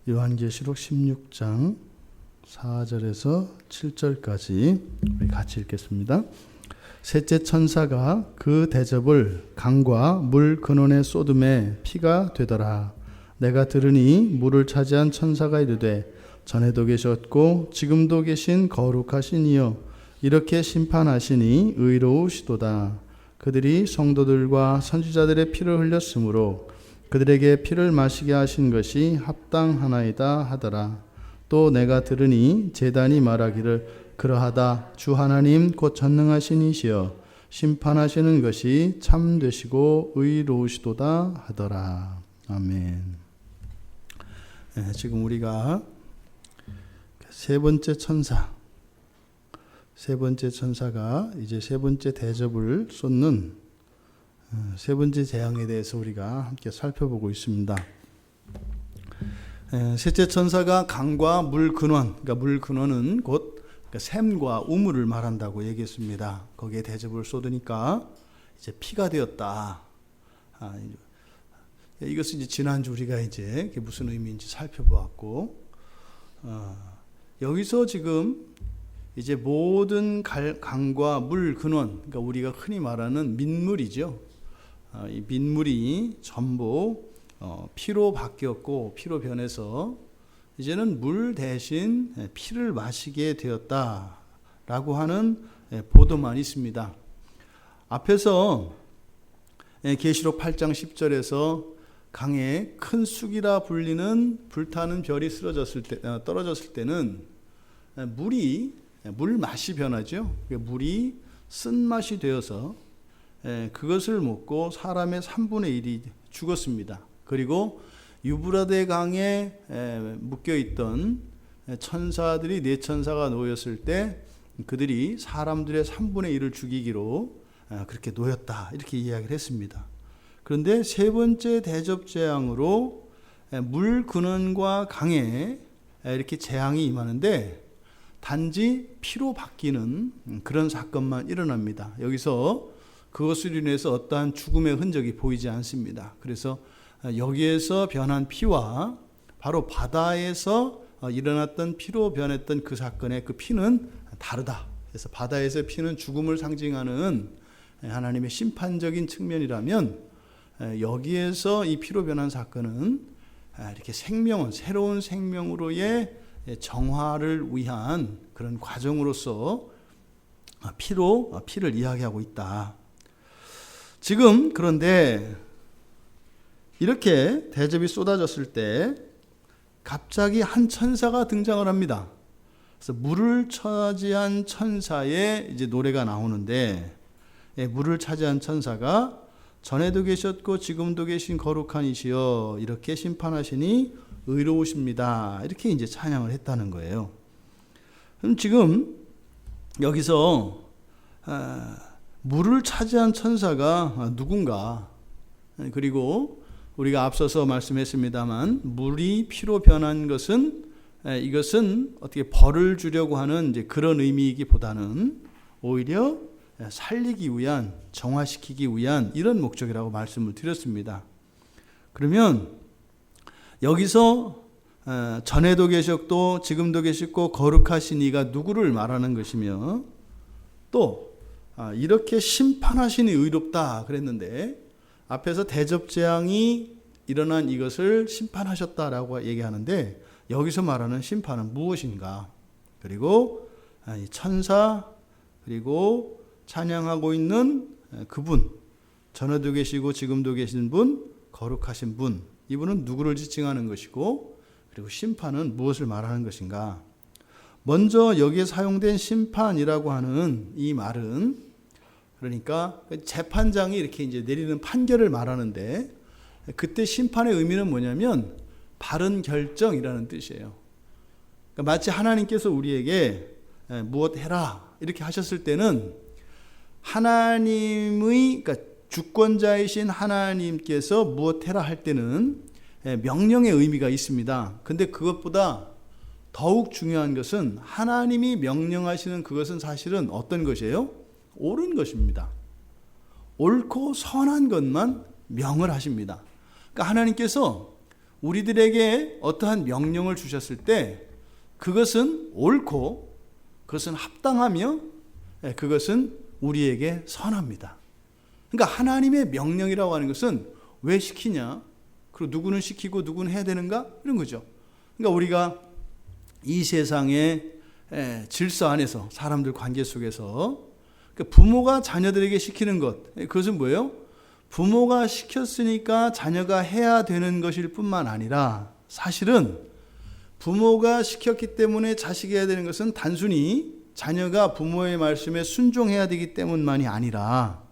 요한계시록 16장 4절에서 7절까지 우리 같이 읽겠습니다. 셋째 천사가 그 대접을 강과 물 근원에 쏟음에 피가 되더라. 내가 들으니 물을 차지한 천사가 이르되 전에도 계셨고 지금도 계신 거룩하신 이여 이렇게 심판하시니 의로우시도다. 그들이 성도들과 선지자들의 피를 흘렸으므로 그들에게 피를 마시게 하신 것이 합당하나이다 하더라. 또 내가 들으니 제단이 말하기를 그러하다. 주 하나님 곧 전능하신 이시여 심판하시는 것이 참되시고 의로우시도다 하더라. 아멘. 지금 우리가 세 번째 천사가 이제 세 번째 대접을 쏟는 세 번째 재앙에 대해서 우리가 함께 살펴보고 있습니다. 셋째 천사가 강과 물 근원, 그러니까 물 근원은 곧 샘과 우물을 말한다고 얘기했습니다. 거기에 대접을 쏟으니까 이제 피가 되었다. 이것은 이제 지난주 우리가 이제 그게 무슨 의미인지 살펴보았고, 여기서 지금 이제 모든 강과 물 근원, 그러니까 우리가 흔히 말하는 민물이죠. 이 민물이 전부 피로 바뀌었고 피로 변해서 이제는 물 대신 피를 마시게 되었다라고 하는 보도만 있습니다. 앞에서 계시록 8장 10절에서 강에 큰 쑥이라 불리는 불타는 별이 떨어졌을 때는 물 맛이 변하죠. 물이 쓴맛이 되어서 그것을 먹고 사람의 3분의 1이 죽었습니다. 그리고 유브라데 강에 묶여있던 천사들이 네 천사가 놓였을 때 그들이 사람들의 3분의 1을 죽이기로 그렇게 놓였다 이렇게 이야기를 했습니다. 그런데 세 번째 대접 재앙으로 물 근원과 강에 이렇게 재앙이 임하는데 단지 피로 바뀌는 그런 사건만 일어납니다. 여기서 그것으로 인해서 어떠한 죽음의 흔적이 보이지 않습니다. 그래서 여기에서 변한 피와 바로 바다에서 일어났던 피로 변했던 그 사건의 그 피는 다르다. 그래서 바다에서의 피는 죽음을 상징하는 하나님의 심판적인 측면이라면 여기에서 이 피로 변한 사건은 이렇게 새로운 생명으로의 정화를 위한 그런 과정으로서 피를 이야기하고 있다. 지금 그런데 이렇게 대접이 쏟아졌을 때 갑자기 한 천사가 등장을 합니다. 그래서 물을 차지한 천사의 이제 노래가 나오는데, 물을 차지한 천사가 전에도 계셨고 지금도 계신 거룩한 이시여 이렇게 심판하시니 의로우십니다. 이렇게 이제 찬양을 했다는 거예요. 그럼 지금 여기서 물을 차지한 천사가 누군가, 그리고 우리가 앞서서 말씀했습니다만 물이 피로 변한 것은 이것은 어떻게 벌을 주려고 하는 이제 그런 의미이기보다는 오히려 살리기 위한, 정화시키기 위한 이런 목적이라고 말씀을 드렸습니다. 그러면 여기서 전에도 계셨고 지금도 계시고 거룩하신 이가 누구를 말하는 것이며, 또 이렇게 심판하시니 의롭다 그랬는데 앞에서 대접재앙이 일어난 이것을 심판하셨다라고 얘기하는데 여기서 말하는 심판은 무엇인가? 그리고 천사, 그리고 찬양하고 있는 그분, 전에도 계시고 지금도 계신 분, 거룩하신 분, 이분은 누구를 지칭하는 것이고, 그리고 심판은 무엇을 말하는 것인가? 먼저 여기에 사용된 심판이라고 하는 이 말은, 그러니까 재판장이 이렇게 이제 내리는 판결을 말하는데, 그때 심판의 의미는 뭐냐면 바른 결정이라는 뜻이에요. 그러니까 마치 하나님께서 우리에게 무엇 해라 이렇게 하셨을 때는 하나님의, 그러니까 주권자이신 하나님께서 무엇 해라 할 때는 명령의 의미가 있습니다. 근데 그것보다 더욱 중요한 것은 하나님이 명령하시는 그것은 사실은 어떤 것이에요? 옳은 것입니다. 옳고 선한 것만 명을 하십니다. 그러니까 하나님께서 우리들에게 어떠한 명령을 주셨을 때 그것은 옳고 그것은 합당하며 그것은 우리에게 선합니다. 그러니까 하나님의 명령이라고 하는 것은 왜 시키냐? 그리고 누구는 시키고 누구는 해야 되는가? 이런 거죠. 그러니까 우리가 이 세상의 질서 안에서 사람들 관계 속에서 부모가 자녀들에게 시키는 것, 그것은 뭐예요? 부모가 시켰으니까 자녀가 해야 되는 것일 뿐만 아니라 사실은 부모가 시켰기 때문에 자식이 해야 되는 것은 단순히 자녀가 부모의 말씀에 순종해야 되기 때문만이 아니라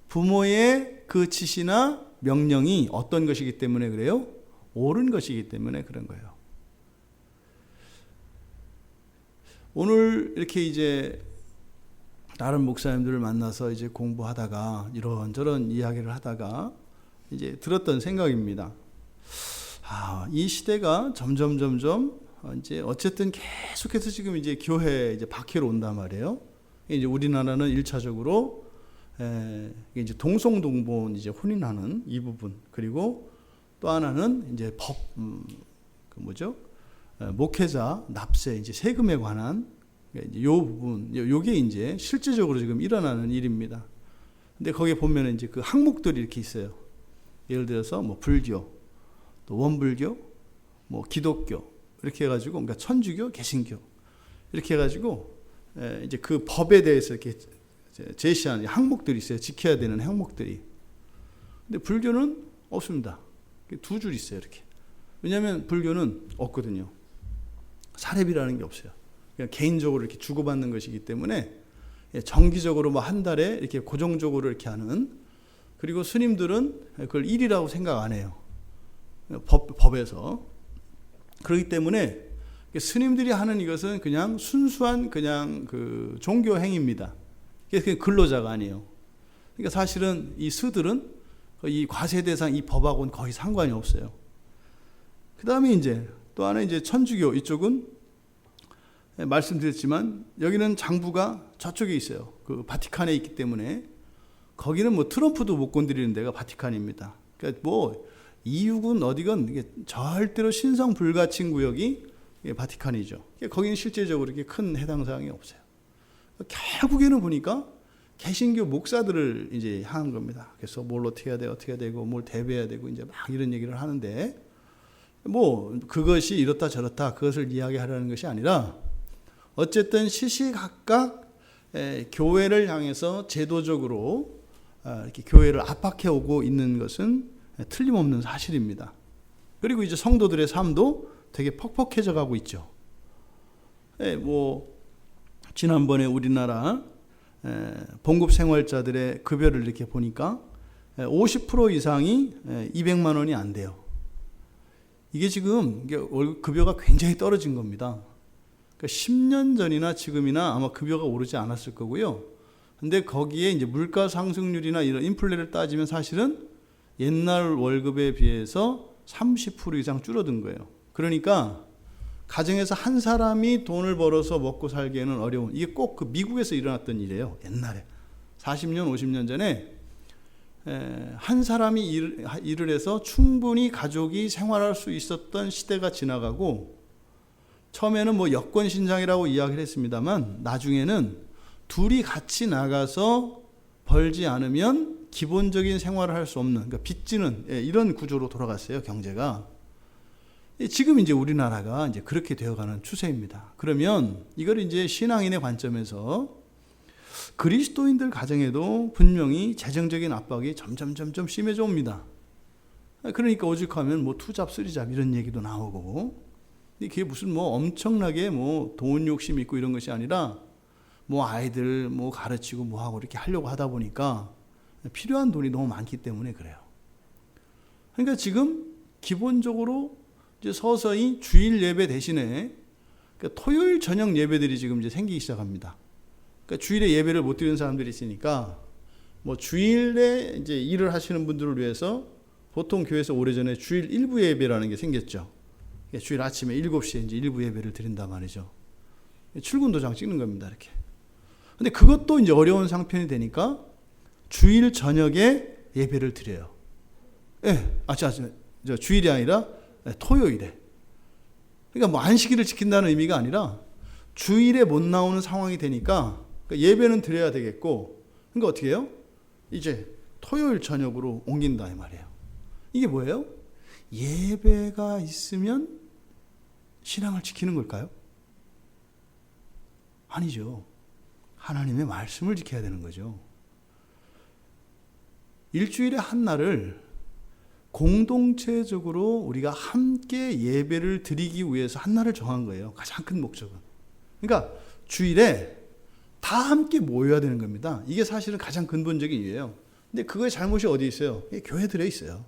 부모의 그 지시나 명령이 어떤 것이기 때문에 그래요? 옳은 것이기 때문에 그런 거예요. 오늘 이렇게 이제 다른 목사님들을 만나서 이제 공부하다가 이런저런 이야기를 하다가 이제 들었던 생각입니다. 이 시대가 점점 이제 어쨌든 계속해서 지금 이제 교회 이제 박해로 온단 말이에요. 이제 우리나라는 1차적으로 이제 동성동본 이제 혼인하는 이 부분, 그리고 또 하나는 이제 법, 목회자 납세 이제 세금에 관한 이제 요 부분, 요게 이제 실제적으로 지금 일어나는 일입니다. 근데 거기에 보면 이제 그 항목들이 이렇게 있어요. 예를 들어서 뭐 불교, 또 원불교, 뭐 기독교 이렇게 해가지고, 그러니까 천주교, 개신교 이렇게 해가지고 이제 그 법에 대해서 이렇게 제시하는 항목들이 있어요. 지켜야 되는 항목들이. 근데 불교는 없습니다. 두 줄 있어요. 이렇게. 왜냐하면 불교는 없거든요. 사례비라는 게 없어요. 그냥 개인적으로 이렇게 주고받는 것이기 때문에 정기적으로 뭐 한 달에 이렇게 고정적으로 이렇게 하는, 그리고 스님들은 그걸 일이라고 생각 안 해요. 법에서. 그렇기 때문에 스님들이 하는 이것은 그냥 순수한 그냥 그 종교 행위입니다. 그게 근로자가 아니에요. 그러니까 사실은 이 스들은 이 과세 대상 이 법하고는 거의 상관이 없어요. 그 다음에 이제 또 하나 이제 천주교 이쪽은 말씀드렸지만 여기는 장부가 저쪽에 있어요. 그 바티칸에 있기 때문에 거기는 뭐 트럼프도 못 건드리는 데가 바티칸입니다. 그러니까 뭐 이유군 어디건 이게 절대로 신성 불가침 구역이 바티칸이죠. 거기는 실제적으로 이렇게 큰 해당 사항이 없어요. 결국에는 보니까 개신교 목사들을 이제 하는 겁니다. 그래서 뭘 어떻게 해야 돼, 어떻게 해야 되고, 뭘 대비해야 되고, 이제 막 이런 얘기를 하는데, 뭐 그것이 이렇다 저렇다 그것을 이야기하려는 것이 아니라, 어쨌든 시시각각 교회를 향해서 제도적으로 이렇게 교회를 압박해 오고 있는 것은 틀림없는 사실입니다. 그리고 이제 성도들의 삶도 되게 퍽퍽해져 가고 있죠. 뭐 지난번에 우리나라 봉급 생활자들의 급여를 이렇게 보니까 50% 이상이 200만 원이 안 돼요. 이게 지금 급여가 굉장히 떨어진 겁니다. 그러니까 10년 전이나 지금이나 아마 급여가 오르지 않았을 거고요. 근데 거기에 이제 물가 상승률이나 이런 인플레를 따지면 사실은 옛날 월급에 비해서 30% 이상 줄어든 거예요. 그러니까 가정에서 한 사람이 돈을 벌어서 먹고 살기에는 어려운, 이게 꼭 그 미국에서 일어났던 일이에요. 옛날에 40년 50년 전에 한 사람이 일을 해서 충분히 가족이 생활할 수 있었던 시대가 지나가고, 처음에는 뭐 여권 신장이라고 이야기를 했습니다만 나중에는 둘이 같이 나가서 벌지 않으면 기본적인 생활을 할 수 없는, 그러니까 빚지는 이런 구조로 돌아갔어요, 경제가. 지금 이제 우리나라가 이제 그렇게 되어가는 추세입니다. 그러면 이걸 이제 신앙인의 관점에서 그리스도인들 가정에도 분명히 재정적인 압박이 점점 심해져 옵니다. 그러니까 오죽하면 뭐 투잡, 쓰리잡 이런 얘기도 나오고, 그게 무슨 뭐 엄청나게 뭐 돈 욕심 있고 이런 것이 아니라 뭐 아이들 뭐 가르치고 뭐 하고 이렇게 하려고 하다 보니까 필요한 돈이 너무 많기 때문에 그래요. 그러니까 지금 기본적으로 이제 서서히 주일 예배 대신에 그러니까 토요일 저녁 예배들이 지금 이제 생기기 시작합니다. 그러니까 주일에 예배를 못 드리는 사람들이 있으니까 뭐 주일에 이제 일을 하시는 분들을 위해서 보통 교회에서 오래전에 주일 일부 예배라는 게 생겼죠. 그러니까 주일 아침에 7시에 이제 일부 예배를 드린단 말이죠. 출근 도장 찍는 겁니다, 이렇게. 근데 그것도 이제 어려운 상편이 되니까 주일 저녁에 예배를 드려요. 주일이 아니라 토요일에. 그러니까 뭐 안식일을 지킨다는 의미가 아니라 주일에 못 나오는 상황이 되니까 예배는 드려야 되겠고, 그러니까 어떻게 해요? 이제 토요일 저녁으로 옮긴다 이 말이에요. 이게 뭐예요? 예배가 있으면 신앙을 지키는 걸까요? 아니죠. 하나님의 말씀을 지켜야 되는 거죠. 일주일에 한 날을 공동체적으로 우리가 함께 예배를 드리기 위해서 한 날을 정한 거예요. 가장 큰 목적은. 그러니까 주일에 다 함께 모여야 되는 겁니다. 이게 사실은 가장 근본적인 이유예요. 근데 그거의 잘못이 어디 있어요? 교회들에 있어요.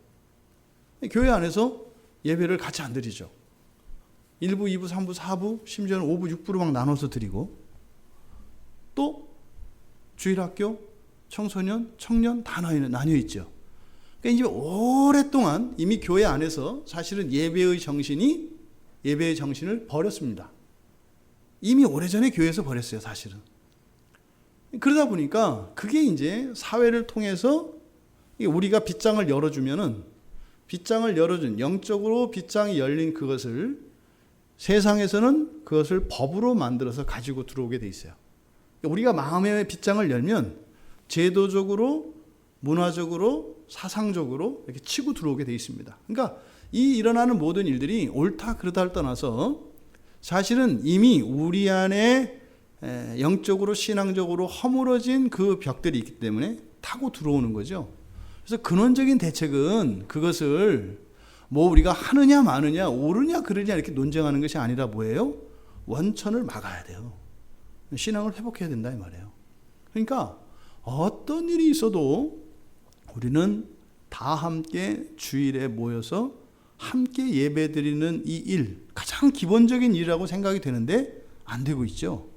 교회 안에서 예배를 같이 안 드리죠. 1부, 2부, 3부, 4부, 심지어는 5부, 6부로 막 나눠서 드리고, 또 주일학교, 청소년, 청년 다 나뉘어 있죠. 그러니까 이제 오랫동안 이미 교회 안에서 사실은 예배의 정신을 버렸습니다. 이미 오래전에 교회에서 버렸어요, 사실은. 그러다 보니까 그게 이제 사회를 통해서 우리가 빗장을 열어주면은, 빗장을 열어준, 영적으로 빗장이 열린 그것을 세상에서는 그것을 법으로 만들어서 가지고 들어오게 돼 있어요. 우리가 마음의 빗장을 열면 제도적으로, 문화적으로, 사상적으로 이렇게 치고 들어오게 돼 있습니다. 그러니까 이 일어나는 모든 일들이 옳다 그르다를 떠나서 사실은 이미 우리 안에 영적으로 신앙적으로 허물어진 그 벽들이 있기 때문에 타고 들어오는 거죠. 그래서 근원적인 대책은 그것을 뭐 우리가 하느냐 마느냐 옳으냐 그르냐 이렇게 논쟁하는 것이 아니라 뭐예요? 원천을 막아야 돼요. 신앙을 회복해야 된다 이 말이에요. 그러니까 어떤 일이 있어도 우리는 다 함께 주일에 모여서 함께 예배드리는 이 일, 가장 기본적인 일이라고 생각이 되는데 안 되고 있죠.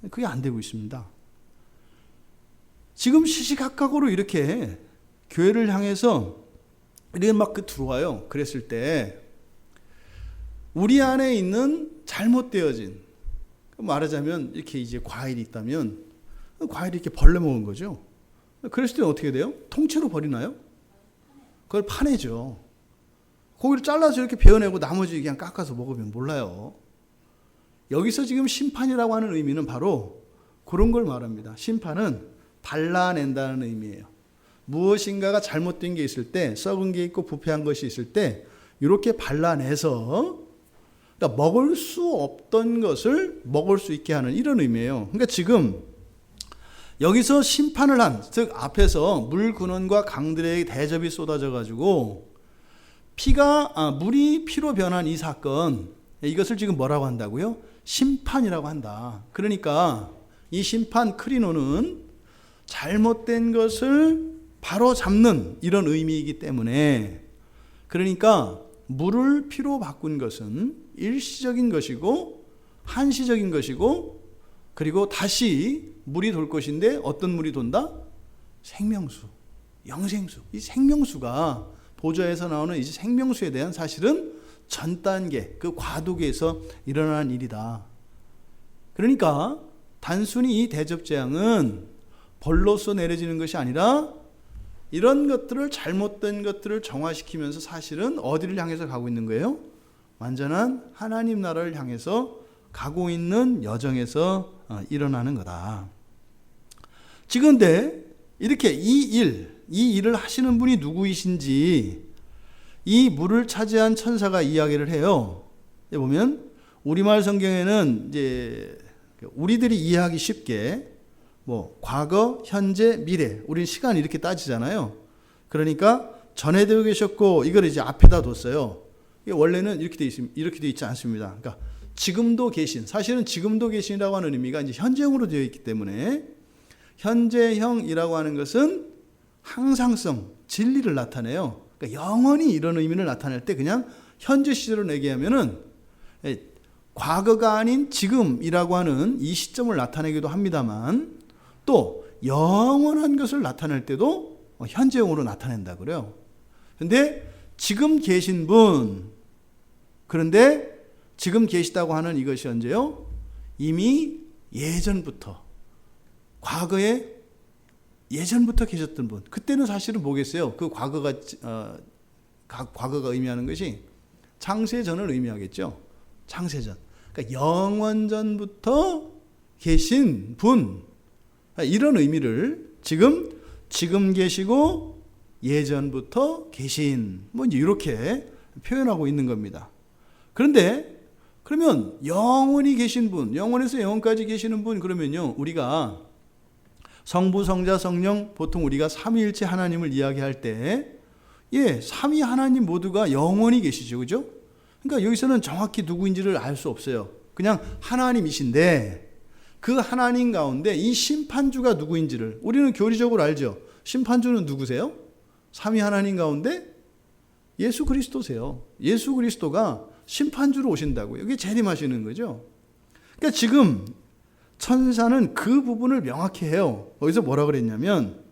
그게 안 되고 있습니다. 지금 시시각각으로 이렇게 교회를 향해서 이렇게 막 들어와요. 그랬을 때 우리 안에 있는 잘못되어진, 말하자면 이렇게 이제 과일이 있다면 과일이 이렇게 벌레 먹은 거죠. 그랬을 때는 어떻게 돼요? 통째로 버리나요? 그걸 파내죠. 고기를 잘라서 이렇게 베어내고 나머지 그냥 깎아서 먹으면 몰라요. 여기서 지금 심판이라고 하는 의미는 바로 그런 걸 말합니다. 심판은 발라낸다는 의미예요. 무엇인가가 잘못된 게 있을 때, 썩은 게 있고 부패한 것이 있을 때 이렇게 발라내서, 그러니까 먹을 수 없던 것을 먹을 수 있게 하는 이런 의미예요. 그러니까 지금 여기서 심판을 한, 즉 앞에서 물 근원과 강들의 대접이 쏟아져 가지고 물이 피로 변한 이 사건, 이것을 지금 뭐라고 한다고요? 심판이라고 한다. 그러니까 이 심판 크리노는 잘못된 것을 바로 잡는 이런 의미이기 때문에, 그러니까 물을 피로 바꾼 것은 일시적인 것이고 한시적인 것이고, 그리고 다시 물이 돌 것인데 어떤 물이 돈다? 생명수, 영생수. 이 생명수가 보좌에서 나오는 이 생명수에 대한 사실은 전 단계, 그 과도기에서 일어난 일이다. 그러니까 단순히 이 대접재앙은 벌로서 내려지는 것이 아니라 이런 것들을, 잘못된 것들을 정화시키면서 사실은 어디를 향해서 가고 있는 거예요? 완전한 하나님 나라를 향해서 가고 있는 여정에서 일어나는 거다. 지금 근데 이렇게 이 일을 하시는 분이 누구이신지 이 물을 차지한 천사가 이야기를 해요. 보면 우리말 성경에는 이제 우리들이 이해하기 쉽게 뭐 과거, 현재, 미래, 우리는 시간 이렇게 따지잖아요. 그러니까 전에 되어 계셨고 이걸 이제 앞에다 뒀어요. 이게 원래는 이렇게 돼 있지 않습니다. 그러니까 지금도 계신, 사실은 지금도 계신이라고 하는 의미가 이제 현재형으로 되어 있기 때문에 현재형이라고 하는 것은 항상성, 진리를 나타내요. 그러니까 영원히 이런 의미를 나타낼 때 그냥 현재 시제로 얘기하면은 과거가 아닌 지금이라고 하는 이 시점을 나타내기도 합니다만, 또 영원한 것을 나타낼 때도 현재형으로 나타낸다 그래요. 근데 지금 계신 분, 그런데 지금 계시다고 하는 이것이 언제요? 이미 예전부터, 과거에 예전부터 계셨던 분. 그때는 사실은 뭐겠어요? 그 과거가 과거가 의미하는 것이 창세전을 의미하겠죠. 창세전. 그러니까 영원전부터 계신 분, 이런 의미를 지금 계시고 예전부터 계신, 뭐 이렇게 표현하고 있는 겁니다. 그런데 그러면 영원히 계신 분, 영원에서 영원까지 계시는 분, 그러면요, 우리가 성부, 성자, 성령, 보통 우리가 삼위일체 하나님을 이야기할 때, 삼위 하나님 모두가 영원히 계시죠, 그죠? 그러니까 여기서는 정확히 누구인지를 알 수 없어요. 그냥 하나님이신데, 그 하나님 가운데 이 심판주가 누구인지를 우리는 교리적으로 알죠. 심판주는 누구세요? 삼위 하나님 가운데 예수 그리스도세요. 예수 그리스도가 심판주로 오신다고요. 이게 재림하시는 거죠. 그러니까 지금 천사는 그 부분을 명확히 해요. 거기서 뭐라 그랬냐면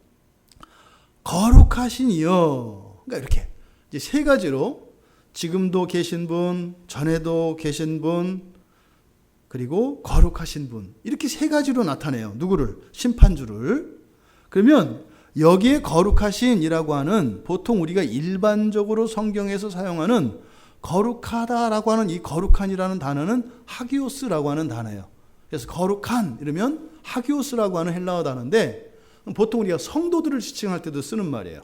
거룩하신 이여. 그러니까 이렇게 이제 세 가지로 지금도 계신 분, 전에도 계신 분, 그리고 거룩하신 분, 이렇게 세 가지로 나타내요. 누구를? 심판주를. 그러면 여기에 거룩하신이라고 하는, 보통 우리가 일반적으로 성경에서 사용하는 거룩하다라고 하는 이 거룩한이라는 단어는 하기오스라고 하는 단어예요. 그래서 거룩한 이러면 하기오스라고 하는 헬라어 단어인데, 보통 우리가 성도들을 지칭할 때도 쓰는 말이에요.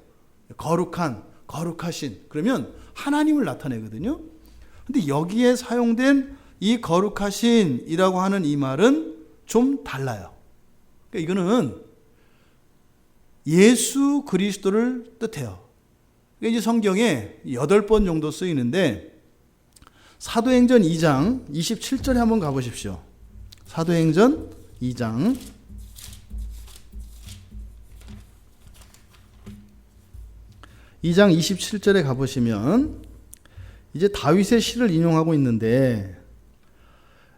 거룩한, 거룩하신, 그러면 하나님을 나타내거든요. 근데 여기에 사용된 이 거룩하신이라고 하는 이 말은 좀 달라요. 그러니까 이거는 예수 그리스도를 뜻해요. 이게 이제 성경에 8번 정도 쓰이는데, 사도행전 2장 27절에 한번 가보십시오. 사도행전 2장 27절에 가보시면 이제 다윗의 시를 인용하고 있는데,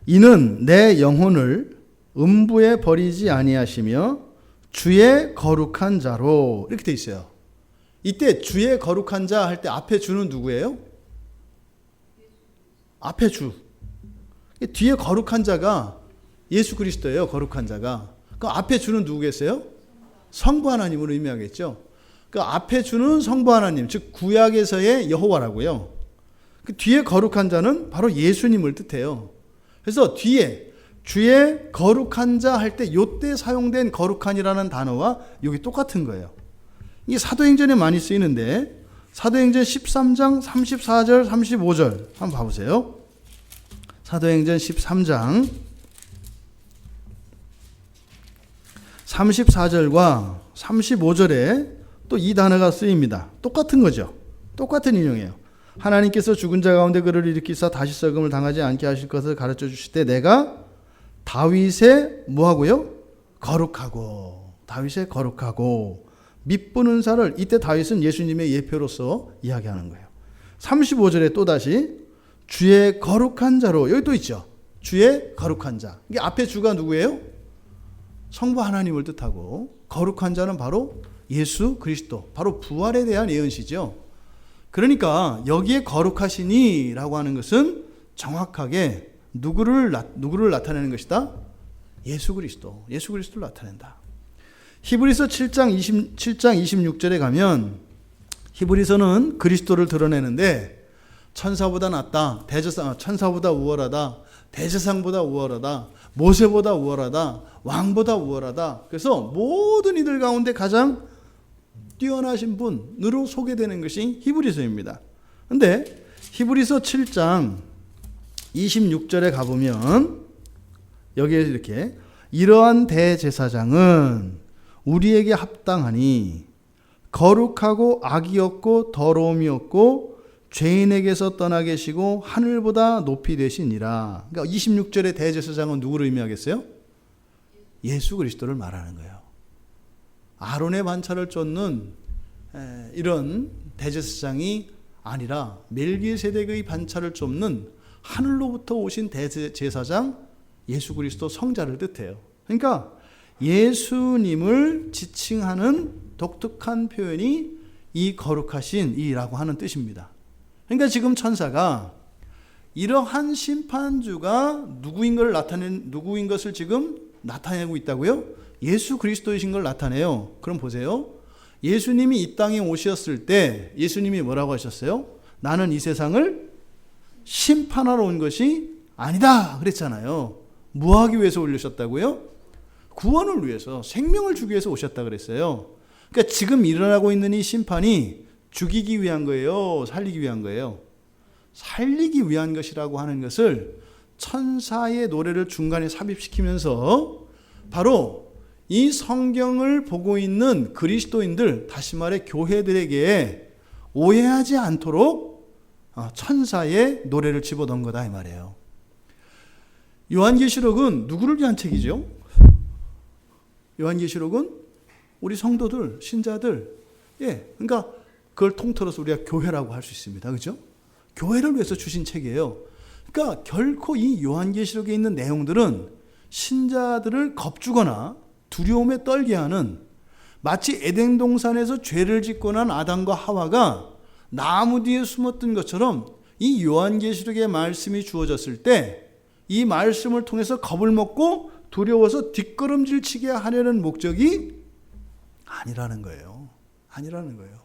이는 내 영혼을 음부에 버리지 아니하시며 주의 거룩한 자로, 이렇게 돼 있어요. 이때 주의 거룩한 자 할 때 앞에 주는 누구예요? 앞에 주. 뒤에 거룩한 자가 예수 그리스도예요. 거룩한 자가. 그 앞에 주는 누구겠어요? 성부 하나님을 의미하겠죠. 그 앞에 주는 성부 하나님, 즉 구약에서의 여호와라고요. 그 뒤에 거룩한 자는 바로 예수님을 뜻해요. 그래서 뒤에 주의 거룩한 자 할 때 요때 사용된 거룩한이라는 단어와 여기 똑같은 거예요. 이게 사도행전에 많이 쓰이는데, 사도행전 13장 34절 35절 한번 봐보세요. 사도행전 13장 34절과 35절에 또 이 단어가 쓰입니다. 똑같은 거죠. 똑같은 인용이에요. 하나님께서 죽은 자 가운데 그를 일으키사 다시 썩음을 당하지 않게 하실 것을 가르쳐 주실 때 내가 다윗의 뭐하고요? 거룩하고, 다윗의 거룩하고 밑부는 살을, 이때 다윗은 예수님의 예표로서 이야기하는 거예요. 35절에 또다시 주의 거룩한 자로, 여기 또 있죠. 주의 거룩한 자. 이게 앞에 주가 누구예요? 성부 하나님을 뜻하고, 거룩한 자는 바로 예수 그리스도, 바로 부활에 대한 예언시죠. 그러니까 여기에 거룩하시니라고 하는 것은 정확하게 누구를 나타내는 것이다? 예수 그리스도, 예수 그리스도를 나타낸다. 히브리서 7장 26절에 가면 히브리서는 그리스도를 드러내는데, 천사보다 낫다, 천사보다 우월하다, 대제사장보다 우월하다, 모세보다 우월하다, 왕보다 우월하다. 그래서 모든 이들 가운데 가장 뛰어나신 분으로 소개되는 것이 히브리서입니다. 그런데 히브리서 7장 26절에 가보면 여기에 이렇게, 이러한 대제사장은 우리에게 합당하니 거룩하고 악이 없고 더러움이 없고 죄인에게서 떠나 계시고 하늘보다 높이 되시니라. 그러니까 26절의 대제사장은 누구를 의미하겠어요? 예수 그리스도를 말하는 거예요. 아론의 반차를 쫓는 이런 대제사장이 아니라 멜기세덱의 반차를 쫓는 하늘로부터 오신 대제사장 예수 그리스도 성자를 뜻해요. 그러니까 예수님을 지칭하는 독특한 표현이 이 거룩하신 이라고 하는 뜻입니다. 그러니까 지금 천사가 이러한 심판주가 누구인 것을 지금 나타내고 있다고요? 예수 그리스도이신 걸 나타내요. 그럼 보세요. 예수님이 이 땅에 오셨을 때 예수님이 뭐라고 하셨어요? 나는 이 세상을 심판하러 온 것이 아니다 그랬잖아요. 뭐 하기 위해서 올리셨다고요? 구원을 위해서, 생명을 주기 위해서 오셨다 그랬어요. 그러니까 지금 일어나고 있는 이 심판이 죽이기 위한 거예요? 살리기 위한 거예요? 살리기 위한 것이라고 하는 것을 천사의 노래를 중간에 삽입시키면서 바로 이 성경을 보고 있는 그리스도인들, 다시 말해 교회들에게 오해하지 않도록 천사의 노래를 집어넣은 거다 이 말이에요. 요한계시록은 누구를 위한 책이죠? 요한계시록은 우리 성도들, 신자들, 그러니까 그걸 통틀어서 우리가 교회라고 할 수 있습니다. 그렇죠? 교회를 위해서 주신 책이에요. 그러니까 결코 이 요한계시록에 있는 내용들은 신자들을 겁주거나 두려움에 떨게 하는, 마치 에덴 동산에서 죄를 짓고 난 아담과 하와가 나무 뒤에 숨었던 것처럼 이 요한계시록의 말씀이 주어졌을 때 이 말씀을 통해서 겁을 먹고 두려워서 뒷걸음질 치게 하려는 목적이 아니라는 거예요. 아니라는 거예요.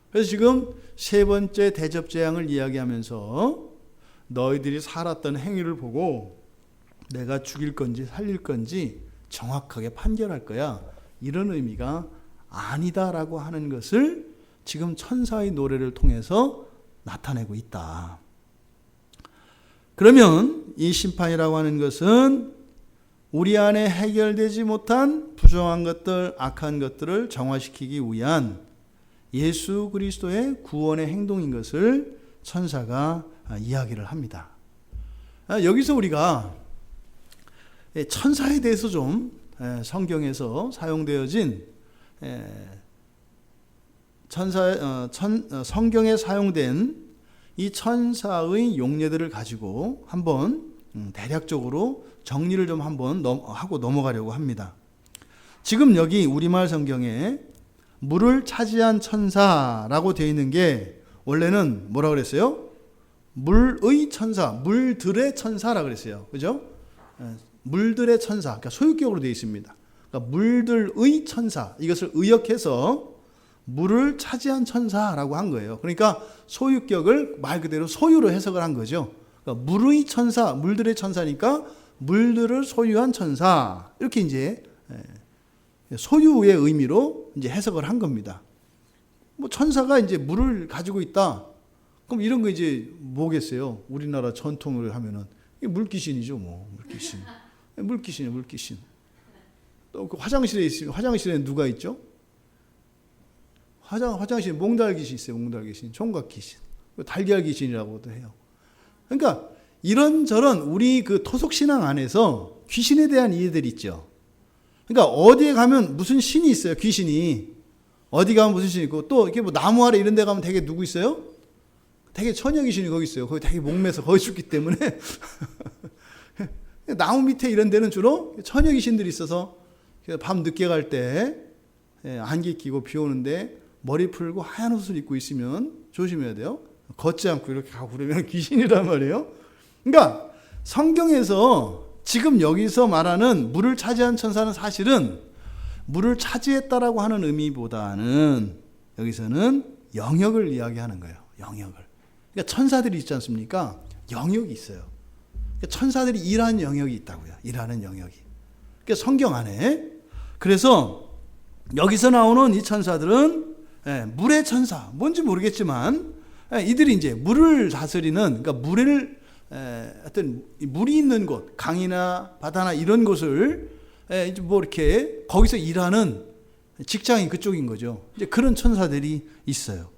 그래서 지금 세 번째 대접 재앙을 이야기하면서 너희들이 살았던 행위를 보고 내가 죽일 건지 살릴 건지 정확하게 판결할 거야, 이런 의미가 아니다라고 하는 것을 지금 천사의 노래를 통해서 나타내고 있다. 그러면 이 심판이라고 하는 것은 우리 안에 해결되지 못한 부정한 것들, 악한 것들을 정화시키기 위한 예수 그리스도의 구원의 행동인 것을 천사가 이야기를 합니다. 여기서 우리가 천사에 대해서 좀 성경에서 사용되어진 성경에 사용된 이 천사의 용례들을 가지고 한번 대략적으로 정리를 좀 한번 하고 넘어가려고 합니다. 지금 여기 우리말 성경에 물을 차지한 천사라고 되어 있는 게 원래는 뭐라 그랬어요? 물의 천사, 물들의 천사라 그랬어요. 그죠? 물들의 천사, 그러니까 소유격으로 되어 있습니다. 그러니까 물들의 천사, 이것을 의역해서 물을 차지한 천사라고 한 거예요. 그러니까 소유격을 말 그대로 소유로 해석을 한 거죠. 그러니까 물의 천사, 물들의 천사니까 물들을 소유한 천사, 이렇게 이제 소유의 의미로 이제 해석을 한 겁니다. 뭐 천사가 이제 물을 가지고 있다. 그럼 이런 거 이제 뭐겠어요? 우리나라 전통을 하면은 물귀신이죠, 뭐 물귀신. 물귀신이에요, 물귀신. 또 그 화장실에 있으면 화장실에 누가 있죠? 화장실에 몽달귀신 있어요. 몽달귀신, 총각귀신, 달걀귀신이라고도 해요. 그러니까 이런저런 우리 그 토속신앙 안에서 귀신에 대한 이해들이 있죠. 그러니까 어디에 가면 무슨 신이 있어요. 귀신이 어디 가면 무슨 신이 있고, 또 이렇게 뭐 나무 아래 이런 데 가면 되게 누구 있어요? 되게 처녀 귀신이 거기 있어요. 거기 되게 목매서 거기 죽기 때문에 나무 밑에 이런 데는 주로 처녀 귀신들이 있어서 밤 늦게 갈 때 안개 끼고 비 오는데 머리 풀고 하얀 옷을 입고 있으면 조심해야 돼요. 걷지 않고 이렇게 가고 그러면 귀신이란 말이에요. 그러니까 성경에서 지금 여기서 말하는 물을 차지한 천사는 사실은 물을 차지했다라고 하는 의미보다는 여기서는 영역을 이야기하는 거예요. 영역을. 그러니까 천사들이 있지 않습니까? 영역이 있어요. 그러니까 천사들이 일하는 영역이 있다고요. 일하는 영역이. 그러니까 성경 안에. 그래서 여기서 나오는 이 천사들은 물의 천사, 뭔지 모르겠지만 이들이 이제 물을 다스리는, 그러니까 물을 어떤 물이 있는 곳, 강이나 바다나 이런 곳을 뭐 이렇게 거기서 일하는 직장이 그쪽인 거죠. 이제 그런 천사들이 있어요.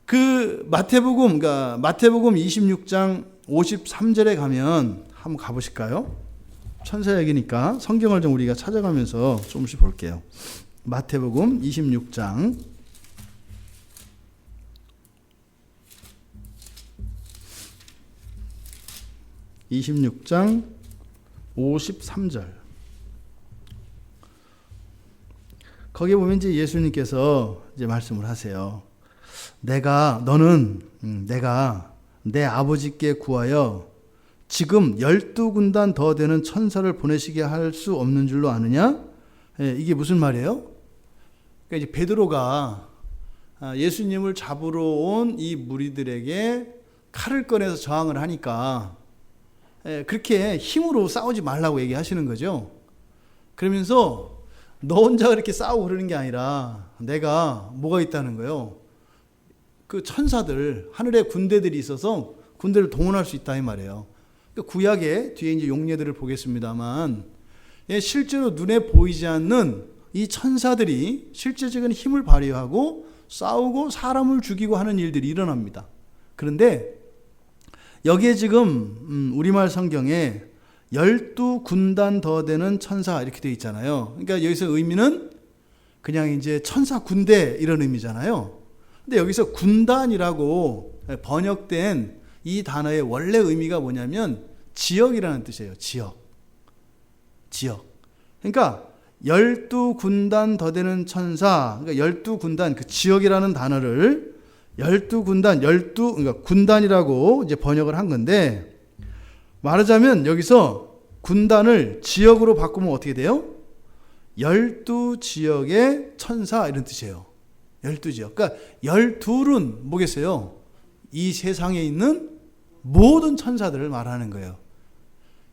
그 마태복음 26장 53절에 가면 한번 가보실까요? 천사 얘기니까 성경을 좀 우리가 찾아가면서 조금씩 볼게요. 마태복음 26장 53절. 거기에 보면 이제 예수님께서 이제 말씀을 하세요. 내가 내 아버지께 구하여 지금 12군단 더 되는 천사를 보내시게 할 수 없는 줄로 아느냐? 이게 무슨 말이에요? 그러니까 이제 베드로가 예수님을 잡으러 온 이 무리들에게 칼을 꺼내서 저항을 하니까 그렇게 힘으로 싸우지 말라고 얘기하시는 거죠. 그러면서 너 혼자 그렇게 싸우고 그러는 게 아니라 내가 뭐가 있다는 거예요. 그 천사들, 하늘에 군대들이 있어서 군대를 동원할 수 있다 이 말이에요. 그러니까 구약에 뒤에 이제 용례들을 보겠습니다만 실제로 눈에 보이지 않는 이 천사들이 실제적인 힘을 발휘하고 싸우고 사람을 죽이고 하는 일들이 일어납니다. 그런데 여기에 지금 우리말 성경에 12군단 더 되는 천사 이렇게 되어 있잖아요. 그러니까 여기서 의미는 그냥 이제 천사 군대 이런 의미잖아요. 근데 여기서 군단이라고 번역된 이 단어의 원래 의미가 뭐냐면 지역이라는 뜻이에요. 지역. 그러니까 12군단 더 되는 천사, 그러니까 12군단, 그 지역이라는 단어를 12군단, 그러니까 군단이라고 이제 번역을 한 건데, 말하자면 여기서 군단을 지역으로 바꾸면 어떻게 돼요? 12지역의 천사 이런 뜻이에요. 12지역. 그러니까 12은 뭐겠어요? 이 세상에 있는 모든 천사들을 말하는 거예요.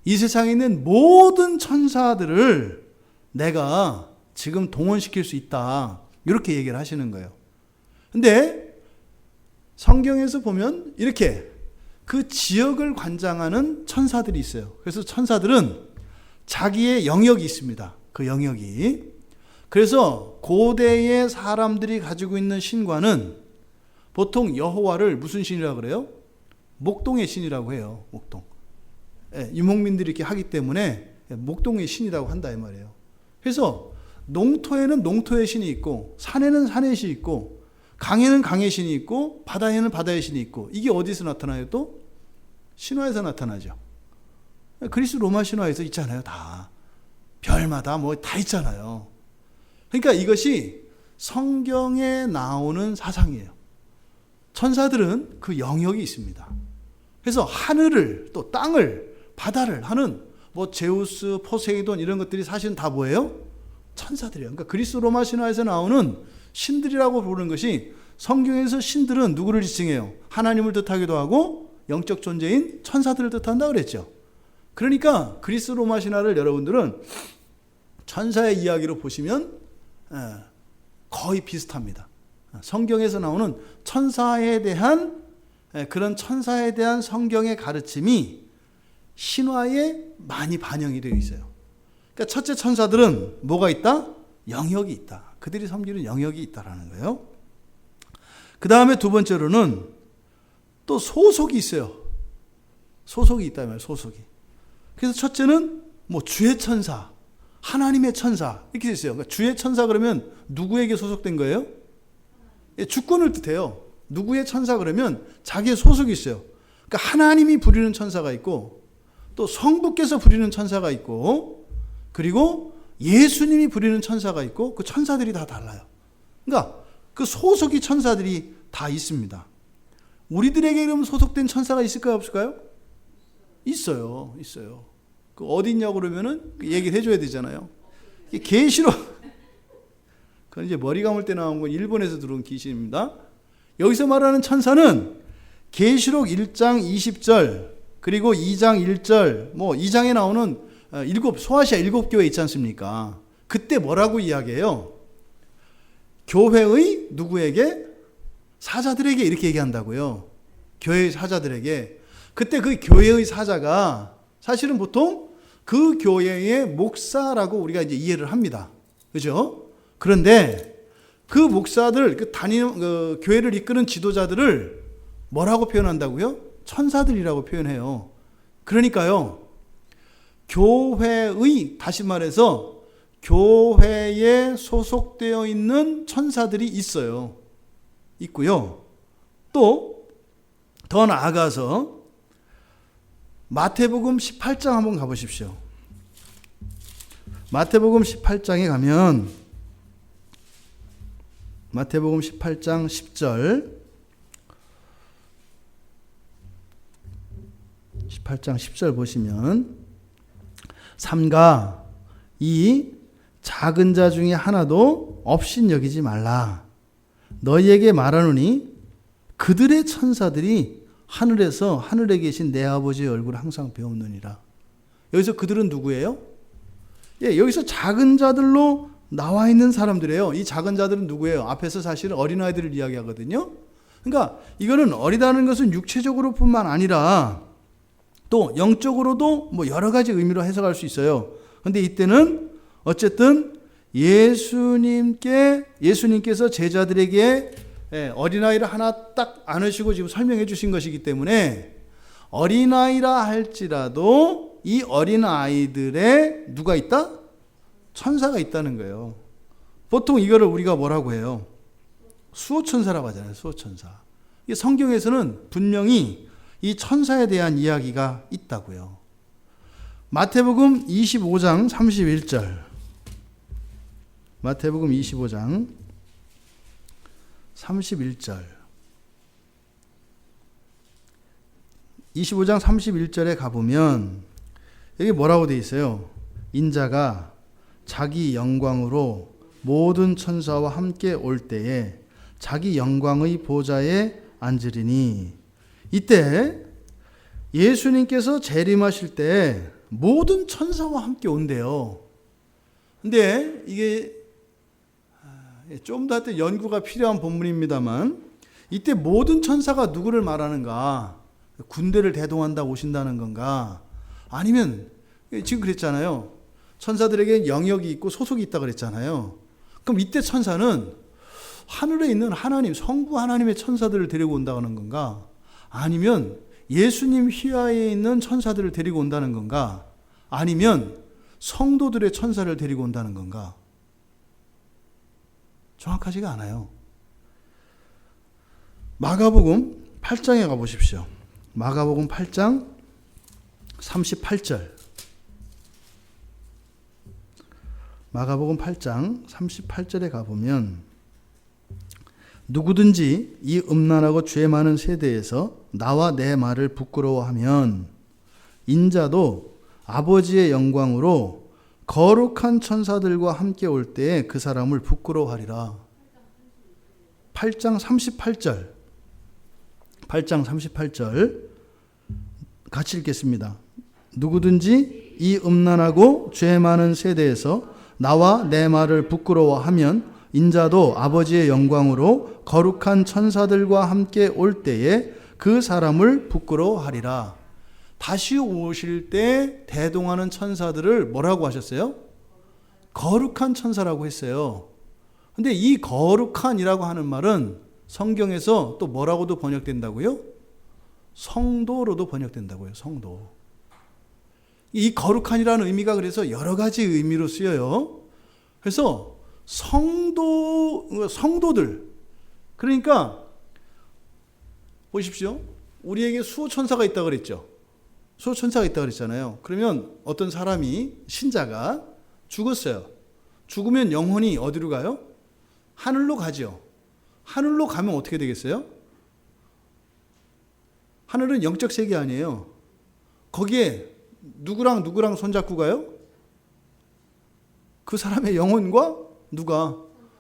이 세상에 있는 모든 천사들을 내가 지금 동원시킬 수 있다. 이렇게 얘기를 하시는 거예요. 근데 성경에서 보면 이렇게 그 지역을 관장하는 천사들이 있어요. 그래서 천사들은 자기의 영역이 있습니다. 그 영역이. 그래서 고대의 사람들이 가지고 있는 신과는 보통 여호와를 무슨 신이라고 그래요? 목동의 신이라고 해요. 목동. 유목민들이 이렇게 하기 때문에 목동의 신이라고 한다 이 말이에요. 그래서 농토에는 농토의 신이 있고 산에는 산의 신이 있고 강에는 강의 신이 있고 바다에는 바다의 신이 있고 이게 어디서 나타나요? 또 신화에서 나타나죠. 그리스 로마 신화에서 있잖아요. 다 별마다 뭐 다 있잖아요. 그러니까 이것이 성경에 나오는 사상이에요. 천사들은 그 영역이 있습니다. 그래서 하늘을 또 땅을 바다를 하는 뭐 제우스, 포세이돈 이런 것들이 사실은 다 뭐예요? 천사들이에요. 그러니까 그리스 로마 신화에서 나오는 신들이라고 부르는 것이 성경에서 신들은 누구를 지칭해요? 하나님을 뜻하기도 하고 영적 존재인 천사들을 뜻한다 그랬죠. 그러니까 그리스 로마 신화를 여러분들은 천사의 이야기로 보시면 거의 비슷합니다. 성경에서 나오는 천사에 대한 그런 천사에 대한 성경의 가르침이 신화에 많이 반영이 되어 있어요. 그러니까 첫째 천사들은 뭐가 있다? 영역이 있다. 그들이 섬기는 영역이 있다라는 거예요. 그 다음에 두 번째로는 또 소속이 있어요. 소속이 있다 말이에요. 소속이. 그래서 첫째는 뭐 주의 천사, 하나님의 천사 이렇게 있어요. 그러니까 주의 천사 그러면 누구에게 소속된 거예요? 주권을 뜻해요. 누구의 천사 그러면 자기의 소속이 있어요. 그러니까 하나님이 부리는 천사가 있고 또 성부께서 부리는 천사가 있고 그리고 예수님이 부리는 천사가 있고 그 천사들이 다 달라요. 그러니까 그 소속이 천사들이 다 있습니다. 우리들에게 그럼 소속된 천사가 있을까요? 없을까요? 있어요. 그 어디 있냐고 그러면은 얘기를 해줘야 되잖아요. 이게 계시록. 그건 이제 머리 감을 때 나온 건 일본에서 들어온 귀신입니다. 여기서 말하는 천사는 계시록 1장 20절 그리고 2장 1절 뭐 2장에 나오는 소아시아 7교회 있지 않습니까? 그때 뭐라고 이야기해요? 교회의 누구에게? 사자들에게 이렇게 얘기한다고요. 교회의 사자들에게. 그때 그 교회의 사자가 사실은 보통 그 교회의 목사라고 우리가 이제 이해를 합니다. 그죠? 그런데 그 목사들, 그 교회를 이끄는 지도자들을 뭐라고 표현한다고요? 천사들이라고 표현해요. 그러니까요. 교회의, 다시 말해서 교회에 소속되어 있는 천사들이 있고요. 또 더 나아가서 마태복음 18장 한번 가보십시오. 마태복음 18장에 가면 마태복음 18장 10절 18장 10절 보시면 삼가 이 작은 자 중에 하나도 업신여기지 말라. 너희에게 말하노니 그들의 천사들이 하늘에서 하늘에 계신 내 아버지의 얼굴을 항상 배우느니라. 여기서 그들은 누구예요? 여기서 작은 자들로 나와 있는 사람들이에요. 이 작은 자들은 누구예요? 앞에서 사실은 어린아이들을 이야기하거든요. 그러니까 이거는 어리다는 것은 육체적으로 뿐만 아니라 또 영적으로도 여러 가지 의미로 해석할 수 있어요. 그런데 이때는 어쨌든 예수님께서 제자들에게 어린아이를 하나 딱 안으시고 지금 설명해 주신 것이기 때문에 어린아이라 할지라도 이 어린아이들에 누가 있다? 천사가 있다는 거예요. 보통 이거를 우리가 뭐라고 해요? 수호천사라고 하잖아요. 수호천사. 성경에서는 분명히 이 천사에 대한 이야기가 있다고요. 마태복음 25장 31절. 마태복음 25장 31절. 25장 31절에 가보면 여기 뭐라고 되어 있어요? 인자가 자기 영광으로 모든 천사와 함께 올 때에 자기 영광의 보좌에 앉으리니. 이때 예수님께서 재림하실 때 모든 천사와 함께 온대요. 근데 이게 좀 더 연구가 필요한 본문입니다만 이때 모든 천사가 누구를 말하는가? 군대를 대동한다고 오신다는 건가? 아니면 지금 그랬잖아요. 천사들에게 영역이 있고 소속이 있다 그랬잖아요. 그럼 이때 천사는 하늘에 있는 하나님, 성부 하나님의 천사들을 데리고 온다는 건가? 아니면 예수님 휘하에 있는 천사들을 데리고 온다는 건가? 아니면 성도들의 천사를 데리고 온다는 건가? 정확하지가 않아요. 마가복음 8장에 가보십시오. 마가복음 8장 38절. 마가복음 8장 38절에 가보면 누구든지 이 음란하고 죄 많은 세대에서 나와 내 말을 부끄러워하면 인자도 아버지의 영광으로 거룩한 천사들과 함께 올 때에 그 사람을 부끄러워하리라. 8장 38절. 8장 38절 같이 읽겠습니다. 누구든지 이 음란하고 죄 많은 세대에서 나와 내 말을 부끄러워하면 인자도 아버지의 영광으로 거룩한 천사들과 함께 올 때에 그 사람을 부끄러워하리라. 다시 오실 때 대동하는 천사들을 뭐라고 하셨어요? 거룩한 천사라고 했어요. 근데 이 거룩한이라고 하는 말은 성경에서 또 뭐라고도 번역된다고요? 성도로도 번역된다고요. 성도. 이 거룩한이라는 의미가 그래서 여러 가지 의미로 쓰여요. 그래서 성도들. 그러니까 보십시오. 우리에게 수호천사가 있다고 그랬죠. 수호천사가 있다고 그랬잖아요. 그러면 어떤 사람이 신자가 죽었어요. 죽으면 영혼이 어디로 가요? 하늘로 가죠. 하늘로 가면 어떻게 되겠어요? 하늘은 영적 세계 아니에요. 거기에 누구랑 손잡고 가요? 그 사람의 영혼과 누가?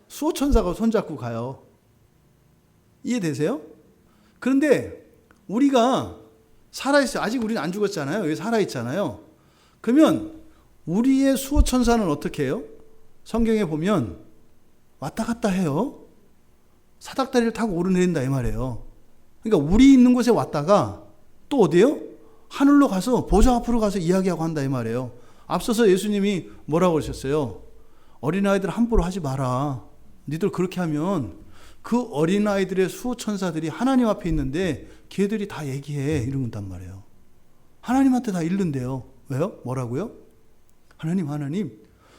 수호천사가 손잡고 가요. 이해되세요? 그런데 우리가 살아있어요. 아직 우리는 안 죽었잖아요. 여기 살아있잖아요. 그러면 우리의 수호천사는 어떻게 해요? 성경에 보면 왔다 갔다 해요. 사닥다리를 타고 오르내린다 이 말이에요. 그러니까 우리 있는 곳에 왔다가 또 어디에요? 하늘로 가서 보좌 앞으로 가서 이야기하고 한다 이 말이에요. 앞서서 예수님이 뭐라고 하셨어요? 어린아이들 함부로 하지 마라. 니들 그렇게 하면 그 어린아이들의 수호천사들이 하나님 앞에 있는데 걔들이 다 얘기해 이런단 말이에요. 하나님한테 다 읽는데요. 왜요? 뭐라고요? 하나님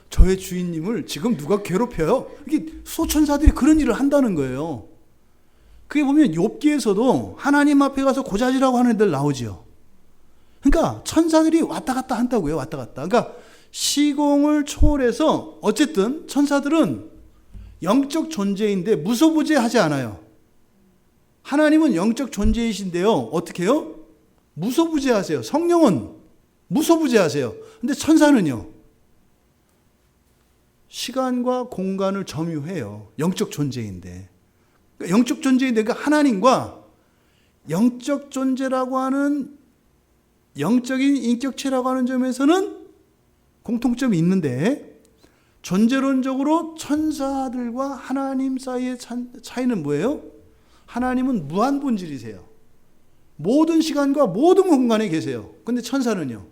저의 주인님을 지금 누가 괴롭혀요? 이게 수호천사들이 그런 일을 한다는 거예요. 그게 보면 욥기에서도 하나님 앞에 가서 고자질하고 하는 애들 나오죠. 그러니까 천사들이 왔다 갔다 한다고요. 왔다 갔다. 그러니까 시공을 초월해서 어쨌든 천사들은 영적 존재인데 무소부재하지 않아요. 하나님은 영적 존재이신데요. 어떻게 해요? 무소부재하세요. 성령은 무소부재하세요. 근데 천사는요. 시간과 공간을 점유해요. 영적 존재인데. 영적 존재인데 그 하나님과 영적 존재라고 하는 영적인 인격체라고 하는 점에서는 공통점이 있는데 존재론적으로 천사들과 하나님 사이의 차이는 뭐예요? 하나님은 무한 본질이세요. 모든 시간과 모든 공간에 계세요. 근데 천사는요?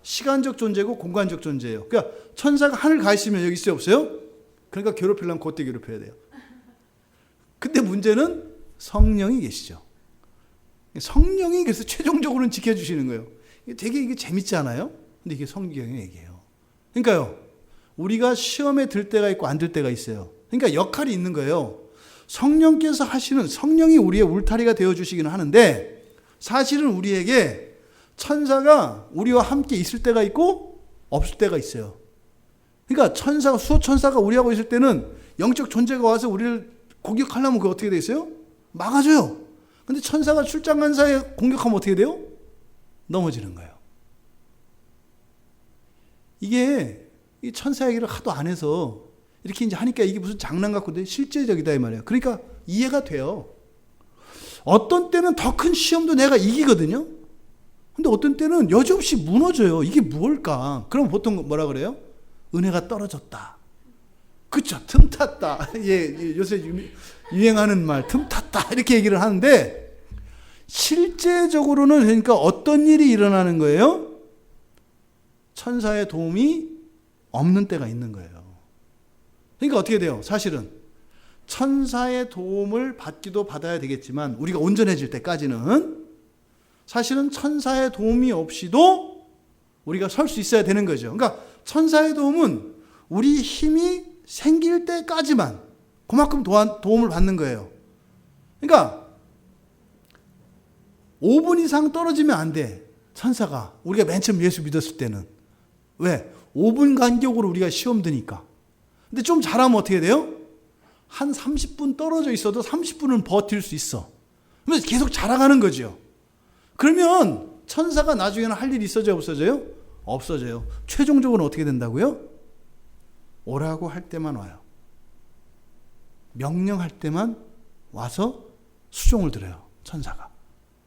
시간적 존재고 공간적 존재예요. 그러니까 천사가 하늘 가 있으면 여기 있어요, 없어요? 그러니까 괴롭히려면 그때 괴롭혀야 돼요. 근데 문제는 성령이 계시죠. 성령이 그래서 최종적으로는 지켜주시는 거예요. 되게 이게 재밌지 않아요? 근데 이게 성경의 얘기예요. 그러니까요, 우리가 시험에 들 때가 있고 안 들 때가 있어요. 그러니까 역할이 있는 거예요. 성령께서 하시는, 성령이 우리의 울타리가 되어주시기는 하는데 사실은 우리에게 천사가 우리와 함께 있을 때가 있고 없을 때가 있어요. 그러니까 천사가, 수호천사가 우리하고 있을 때는 영적 존재가 와서 우리를 공격하려면 그게 어떻게 돼 있어요? 막아줘요. 근데 천사가 출장 간 사이에 공격하면 어떻게 돼요? 넘어지는 거예요. 이게 이 천사 얘기를 하도 안 해서 이렇게 이제 하니까 이게 무슨 장난 같고 실제적이다 이 말이에요. 그러니까 이해가 돼요. 어떤 때는 더 큰 시험도 내가 이기거든요. 근데 어떤 때는 여지없이 무너져요. 이게 뭘까? 그럼 보통 뭐라 그래요? 은혜가 떨어졌다. 그쵸? 틈탔다. 예, 요새 유행하는 말, 틈탔다. 이렇게 얘기를 하는데, 실제적으로는 그러니까 어떤 일이 일어나는 거예요? 천사의 도움이 없는 때가 있는 거예요. 그러니까 어떻게 돼요? 사실은 천사의 도움을 받기도 받아야 되겠지만, 우리가 온전해질 때까지는 사실은 천사의 도움이 없이도 우리가 설 수 있어야 되는 거죠. 그러니까 천사의 도움은 우리 힘이 생길 때까지만 그만큼 도움을 받는 거예요. 그러니까 5분 이상 떨어지면 안 돼. 천사가. 우리가 맨 처음 예수 믿었을 때는. 왜? 5분 간격으로 우리가 시험 드니까. 근데 좀 잘하면 어떻게 돼요? 한 30분 떨어져 있어도 30분은 버틸 수 있어. 그러면서 계속 자라가는 거죠. 그러면 천사가 나중에는 할 일이 있어져요, 없어져요? 없어져요. 최종적으로 어떻게 된다고요? 오라고 할 때만 와요. 명령할 때만 와서 수종을 들어요, 천사가.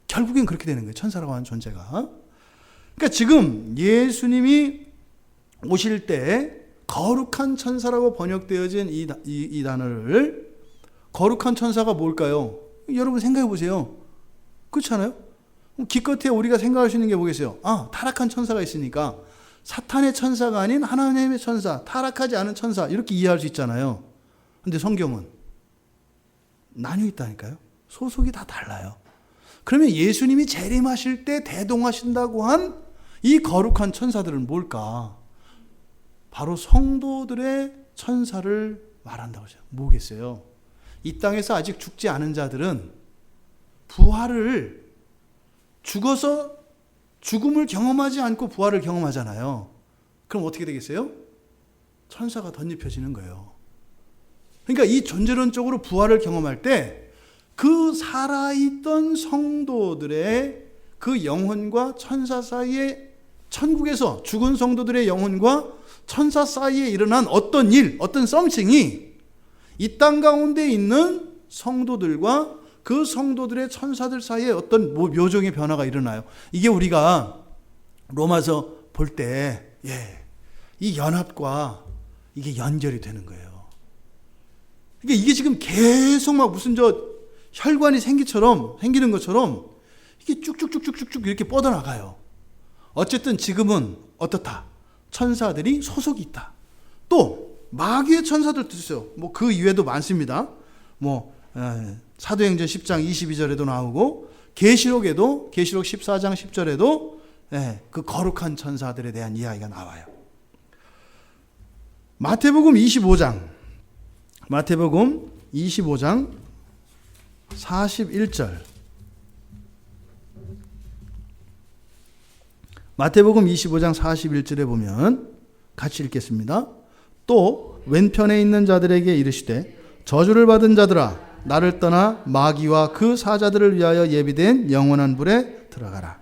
결국엔 그렇게 되는 거예요, 천사라고 하는 존재가. 그러니까 지금 예수님이 오실 때 거룩한 천사라고 번역되어진 이 단어를, 거룩한 천사가 뭘까요? 여러분 생각해 보세요. 그렇지 않아요? 기껏해 우리가 생각할 수 있는 게 뭐겠어요? 아, 타락한 천사가 있으니까 사탄의 천사가 아닌 하나님의 천사, 타락하지 않은 천사, 이렇게 이해할 수 있잖아요. 근데 성경은 나뉘어 있다니까요. 소속이 다 달라요. 그러면 예수님이 재림하실 때 대동하신다고 한 이 거룩한 천사들은 뭘까? 바로 성도들의 천사를 말한다고 하죠. 뭐겠어요? 이 땅에서 아직 죽지 않은 자들은 부활을, 죽어서 죽음을 경험하지 않고 부활을 경험하잖아요. 그럼 어떻게 되겠어요? 천사가 덧입혀지는 거예요. 그러니까 이 존재론적으로 부활을 경험할 때 그 살아있던 성도들의 그 영혼과 천사 사이에, 천국에서 죽은 성도들의 영혼과 천사 사이에 일어난 어떤 일, 어떤 썸씽이 이 땅 가운데 있는 성도들과 그 성도들의 천사들 사이에 어떤 묘종의 변화가 일어나요. 이게 우리가 로마서 볼 때, 이 연합과 이게 연결이 되는 거예요. 그러니까 이게 지금 계속 막 무슨 혈관이 생기는 것처럼 이게 쭉쭉쭉쭉쭉 이렇게 뻗어나가요. 어쨌든 지금은 어떻다? 천사들이 소속이 있다. 또 마귀의 천사들도 있어요. 뭐 그 이외에도 많습니다. 사도행전 10장 22절에도 나오고, 계시록에도, 계시록 14장 10절에도 그 거룩한 천사들에 대한 이야기가 나와요. 마태복음 25장 41절. 마태복음 25장 41절에 보면 같이 읽겠습니다. 또 왼편에 있는 자들에게 이르시되, 저주를 받은 자들아, 나를 떠나 마귀와 그 사자들을 위하여 예비된 영원한 불에 들어가라.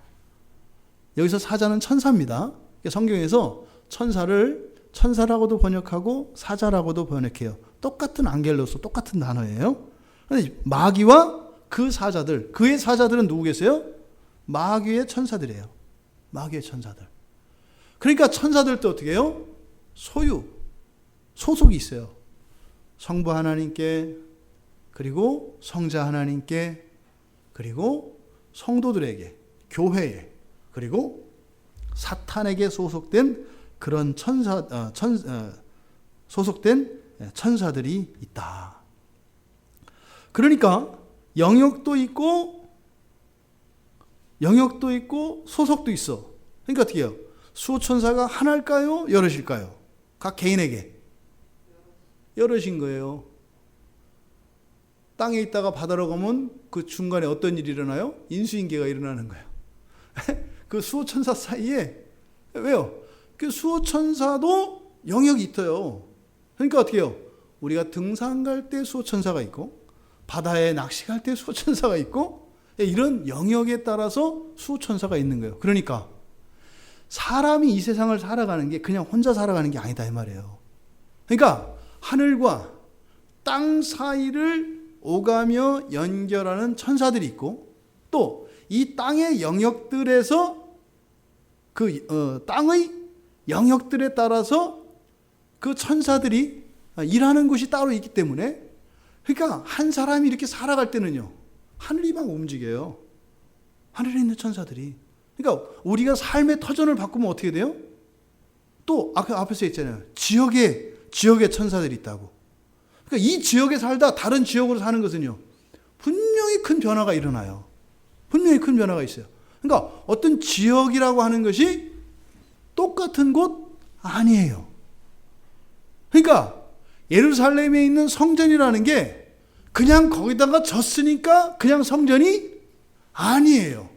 여기서 사자는 천사입니다. 성경에서 천사를 천사라고도 번역하고 사자라고도 번역해요. 똑같은 안겔로서 똑같은 단어예요. 마귀와 그 사자들, 그의 사자들은 누구겠어요? 마귀의 천사들이에요. 마귀의 천사들. 그러니까 천사들도 어떻게 해요? 소속이 있어요. 성부 하나님께, 그리고 성자 하나님께, 그리고 성도들에게, 교회에, 그리고 사탄에게 소속된 그런 소속된 천사들이 있다. 그러니까 영역도 있고 소속도 있어. 그러니까 어떻게 해요? 수호천사가 하나일까요? 여럿일까요? 각 개인에게 여럿인 거예요. 땅에 있다가 바다로 가면 그 중간에 어떤 일이 일어나요? 인수인계가 일어나는 거예요. 그 수호천사 사이에. 왜요? 그 수호천사도 영역이 있어요. 그러니까 어떻게 해요? 우리가 등산 갈 때 수호천사가 있고, 바다에 낚시 갈 때 수호천사가 있고, 이런 영역에 따라서 수호천사가 있는 거예요. 그러니까 사람이 이 세상을 살아가는 게 그냥 혼자 살아가는 게 아니다 이 말이에요. 그러니까 하늘과 땅 사이를 오가며 연결하는 천사들이 있고, 또 이 땅의 영역들에서 땅의 영역들에 따라서 그 천사들이 일하는 곳이 따로 있기 때문에, 그러니까 한 사람이 이렇게 살아갈 때는요, 하늘이 막 움직여요. 하늘에 있는 천사들이. 그러니까 우리가 삶의 터전을 바꾸면 어떻게 돼요? 또 앞에서 있잖아요. 지역에 천사들이 있다고. 그러니까 이 지역에 살다 다른 지역으로 사는 것은요, 분명히 큰 변화가 일어나요. 분명히 큰 변화가 있어요. 그러니까 어떤 지역이라고 하는 것이 똑같은 곳 아니에요. 그러니까 예루살렘에 있는 성전이라는 게 그냥 거기다가 졌으니까 그냥 성전이 아니에요.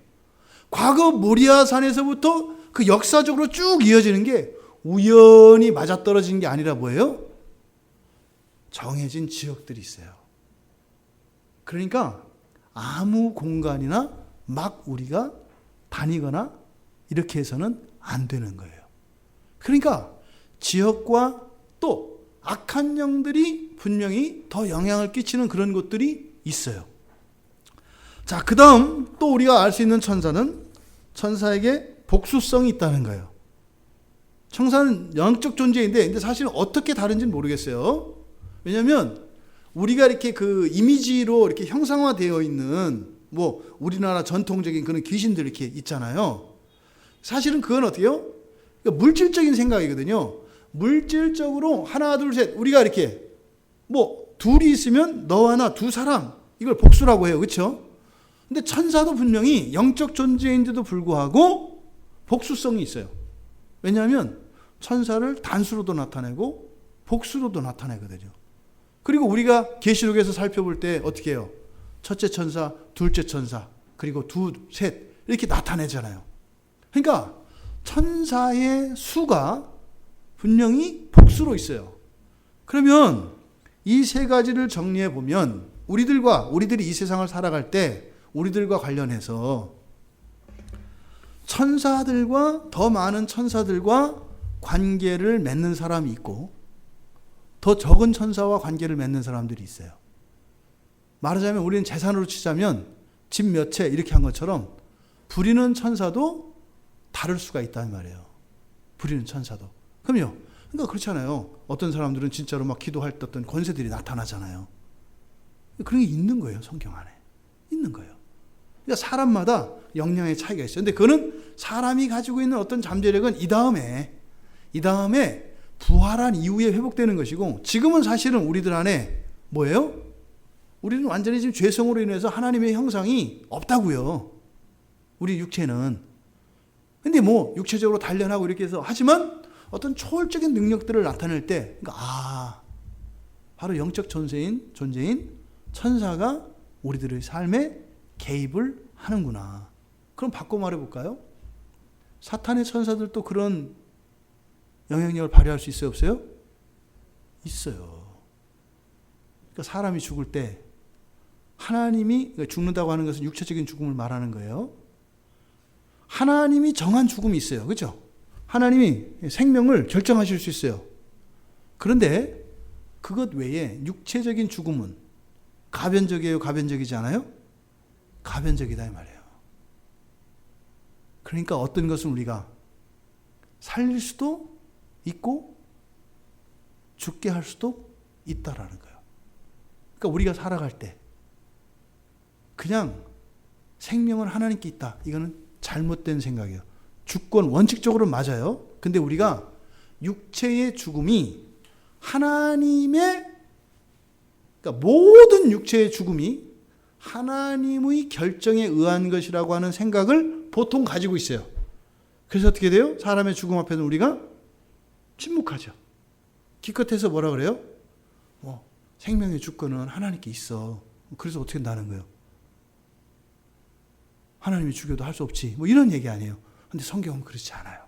과거 모리아산에서부터 그 역사적으로 쭉 이어지는 게 우연히 맞아떨어진 게 아니라 뭐예요? 정해진 지역들이 있어요. 그러니까 아무 공간이나 막 우리가 다니거나 이렇게 해서는 안 되는 거예요. 그러니까 지역과 또 악한 영들이 분명히 더 영향을 끼치는 그런 곳들이 있어요. 자, 그 다음 또 우리가 알 수 있는 천사는 천사에게 복수성이 있다는 거예요. 천사는 영적 존재인데, 근데 사실은 어떻게 다른지는 모르겠어요. 왜냐하면 우리가 이렇게 그 이미지로 이렇게 형상화되어 있는 뭐 우리나라 전통적인 그런 귀신들 이렇게 있잖아요. 사실은 그건 어때요? 그러니까 물질적인 생각이거든요. 물질적으로 하나 둘 셋 우리가 이렇게 뭐 둘이 있으면 너와 나 두 사람, 이걸 복수라고 해요. 그렇죠? 근데 천사도 분명히 영적 존재인데도 불구하고 복수성이 있어요. 왜냐하면 천사를 단수로도 나타내고 복수로도 나타내거든요. 그리고 우리가 계시록에서 살펴볼 때 어떻게 해요? 첫째 천사, 둘째 천사, 그리고 둘, 셋 이렇게 나타내잖아요. 그러니까 천사의 수가 분명히 복수로 있어요. 그러면 이 세 가지를 정리해 보면 우리들이 이 세상을 살아갈 때 우리들과 관련해서 천사들과 더 많은 천사들과 관계를 맺는 사람이 있고, 더 적은 천사와 관계를 맺는 사람들이 있어요. 말하자면 우리는 재산으로 치자면 집 몇 채 이렇게 한 것처럼 부리는 천사도 다를 수가 있다는 말이에요. 부리는 천사도. 그럼요. 그러니까 그렇잖아요. 어떤 사람들은 진짜로 막 기도할 때 어떤 권세들이 나타나잖아요. 그런 게 있는 거예요. 성경 안에. 있는 거예요. 그러니까 사람마다 역량의 차이가 있어요. 근데 그거는 사람이 가지고 있는 어떤 잠재력은 이 다음에 부활한 이후에 회복되는 것이고, 지금은 사실은 우리들 안에 뭐예요? 우리는 완전히 지금 죄성으로 인해서 하나님의 형상이 없다고요. 우리 육체는. 근데 뭐 육체적으로 단련하고 이렇게 해서 하지만 어떤 초월적인 능력들을 나타낼 때, 그러니까 바로 영적 존재인 천사가 우리들의 삶에 개입을 하는구나. 그럼 바꿔 말해볼까요? 사탄의 천사들도 그런 영향력을 발휘할 수 있어요, 없어요? 있어요. 그러니까 사람이 죽을 때 하나님이, 그러니까 죽는다고 하는 것은 육체적인 죽음을 말하는 거예요. 하나님이 정한 죽음이 있어요. 그렇죠? 하나님이 생명을 결정하실 수 있어요. 그런데 그것 외에 육체적인 죽음은 가변적이에요, 가변적이지 않아요? 가변적이다 이 말이에요. 그러니까 어떤 것은 우리가 살릴 수도 있고 죽게 할 수도 있다라는 거예요. 그러니까 우리가 살아갈 때 그냥 생명은 하나님께 있다. 이거는 잘못된 생각이에요. 주권 원칙적으로 맞아요. 근데 우리가 육체의 죽음이 하나님의, 그러니까 모든 육체의 죽음이 하나님의 결정에 의한 것이라고 하는 생각을 보통 가지고 있어요. 그래서 어떻게 돼요? 사람의 죽음 앞에는 우리가 침묵하죠. 기껏해서 뭐라 그래요? 생명의 주권은 하나님께 있어. 그래서 어떻게 한다는 거예요? 하나님이 죽여도 할 수 없지. 이런 얘기 아니에요. 근데 성경은 그렇지 않아요.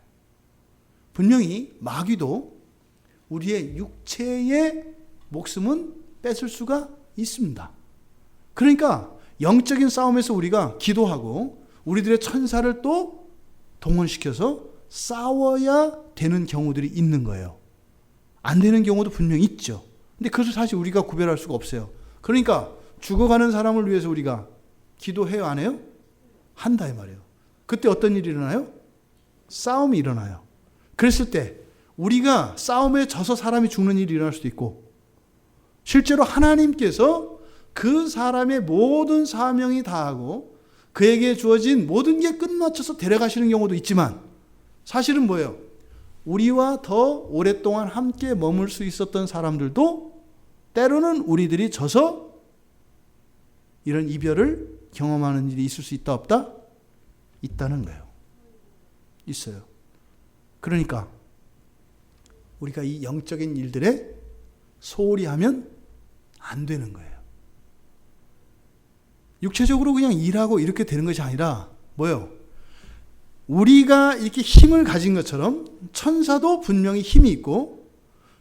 분명히 마귀도 우리의 육체의 목숨은 뺏을 수가 있습니다. 그러니까 영적인 싸움에서 우리가 기도하고 우리들의 천사를 또 동원시켜서 싸워야 되는 경우들이 있는 거예요. 안 되는 경우도 분명히 있죠. 근데 그것을 사실 우리가 구별할 수가 없어요. 그러니까 죽어가는 사람을 위해서 우리가 기도해요, 안 해요? 한다 이 말이에요. 그때 어떤 일이 일어나요? 싸움이 일어나요. 그랬을 때 우리가 싸움에 져서 사람이 죽는 일이 일어날 수도 있고, 실제로 하나님께서 그 사람의 모든 사명이 다하고 그에게 주어진 모든 게 끝마쳐서 데려가시는 경우도 있지만, 사실은 뭐예요? 우리와 더 오랫동안 함께 머물 수 있었던 사람들도 때로는 우리들이 져서 이런 이별을 경험하는 일이 있을 수 있다 없다? 있다는 거예요. 있어요. 그러니까 우리가 이 영적인 일들에 소홀히 하면 안 되는 거예요. 육체적으로 그냥 일하고 이렇게 되는 것이 아니라 뭐예요? 우리가 이렇게 힘을 가진 것처럼 천사도 분명히 힘이 있고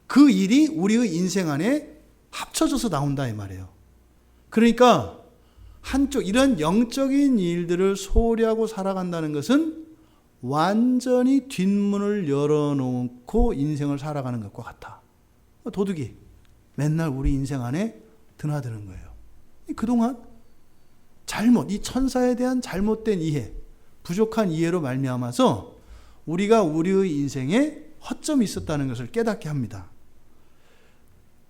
그 일이 우리의 인생 안에 합쳐져서 나온다 이 말이에요. 그러니까 한쪽 이런 영적인 일들을 소홀히 하고 살아간다는 것은 완전히 뒷문을 열어놓고 인생을 살아가는 것과 같아. 도둑이 맨날 우리 인생 안에 드나드는 거예요. 그동안 이 천사에 대한 잘못된 이해, 부족한 이해로 말미암아서 우리가 우리의 인생에 허점이 있었다는 것을 깨닫게 합니다.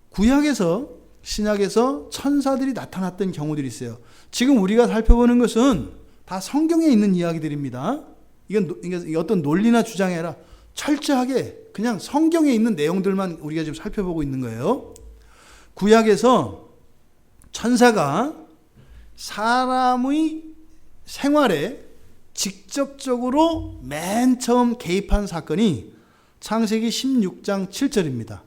구약에서, 신약에서 천사들이 나타났던 경우들이 있어요. 지금 우리가 살펴보는 것은 다 성경에 있는 이야기들입니다. 이건 어떤 논리나 주장이 아니라 철저하게 그냥 성경에 있는 내용들만 우리가 지금 살펴보고 있는 거예요. 구약에서 천사가 사람의 생활에 직접적으로 맨 처음 개입한 사건이 창세기 16장 7절입니다.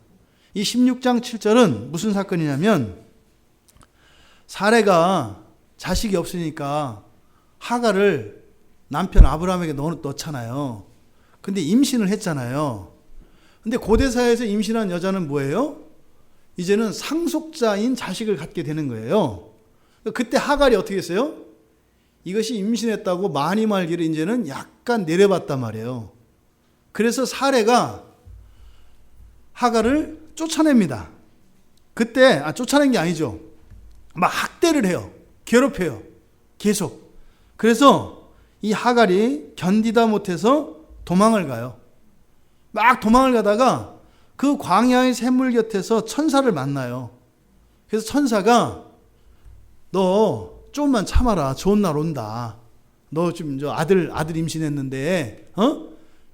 이 16장 7절은 무슨 사건이냐면, 사레가 자식이 없으니까 하갈을 남편 아브라함에게 넣잖아요. 근데 임신을 했잖아요. 근데 고대사에서 임신한 여자는 뭐예요? 이제는 상속자인 자식을 갖게 되는 거예요. 그때 하갈이 어떻게 했어요? 이것이 임신했다고 많이 말기를 이제는 약간 내려봤단 말이에요. 그래서 사레가 하갈을 쫓아냅니다. 그때 쫓아낸 게 아니죠. 막 학대를 해요. 괴롭혀요. 계속. 그래서 이 하갈이 견디다 못해서 도망을 가요. 막 도망을 가다가 그 광야의 샘물 곁에서 천사를 만나요. 그래서 천사가 너 조금만 참아라. 좋은 날 온다. 너 지금 아들 임신했는데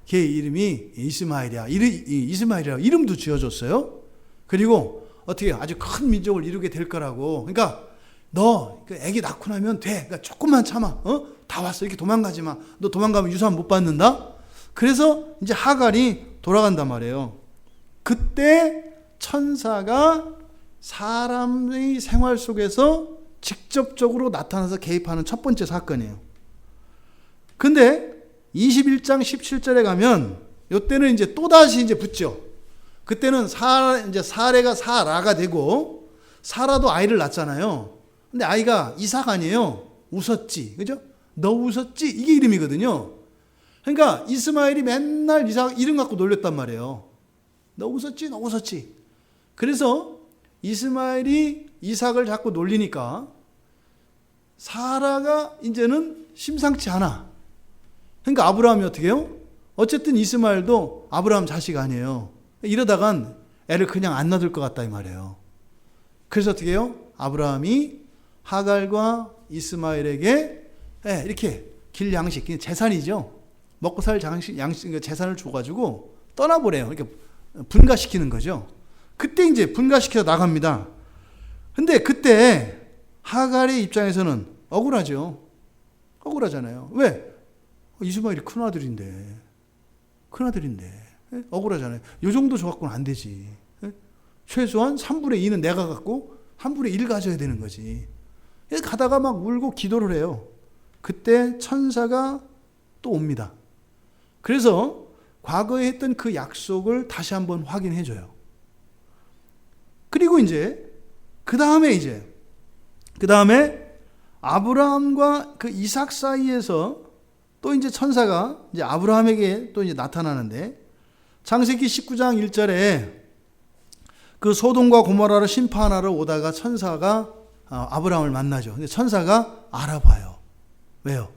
걔 이름이 이스마엘이야. 이스마엘이라고 이름도 지어줬어요. 그리고 어떻게 아주 큰 민족을 이루게 될 거라고. 그러니까 너 애기 낳고 나면 돼. 그러니까 조금만 참아. 다 왔어. 이렇게 도망가지 마. 너 도망가면 유산 못 받는다. 그래서 이제 하갈이 돌아간단 말이에요. 그때 천사가 사람의 생활 속에서 직접적으로 나타나서 개입하는 첫 번째 사건이에요. 근데 21장 17절에 가면 이때는 이제 또다시 이제 붙죠. 그때는 이제 사레가 사라가 되고 사라도 아이를 낳잖아요. 근데 아이가 이삭 아니에요. 웃었지. 그죠? 너 웃었지? 이게 이름이거든요. 그러니까 이스마엘이 맨날 이삭 이름 갖고 놀렸단 말이에요. 너 웃었지? 너 웃었지? 그래서 이스마엘이 이삭을 자꾸 놀리니까 사라가 이제는 심상치 않아. 그러니까 아브라함이 어떻게 해요? 어쨌든 이스마엘도 아브라함 자식 아니에요. 이러다간 애를 그냥 안 놔둘 것 같다 이 말이에요. 그래서 어떻게 해요? 아브라함이 하갈과 이스마엘에게 이렇게 길 양식, 재산이죠. 먹고 살 양식, 재산을 줘가지고 떠나보래요. 이렇게 분가시키는 거죠. 그때 이제 분가시켜서 나갑니다. 근데 그때 하갈의 입장에서는 억울하죠. 억울하잖아요. 왜? 이스마엘이 큰아들인데. 억울하잖아요. 요 정도 줘갖고는 안 되지. 최소한 3분의 2는 내가 갖고 3분의 1 가져야 되는 거지. 가다가 막 울고 기도를 해요. 그때 천사가 또 옵니다. 그래서 과거에 했던 그 약속을 다시 한번 확인해 줘요. 그리고 이제 그 다음에 아브라함과 그 이삭 사이에서 또 이제 천사가 이제 아브라함에게 또 이제 나타나는데, 창세기 19장 1절에 그 소돔과 고모라를 심판하러 오다가 천사가 아브라함을 만나죠. 근데 천사가 알아봐요. 왜요?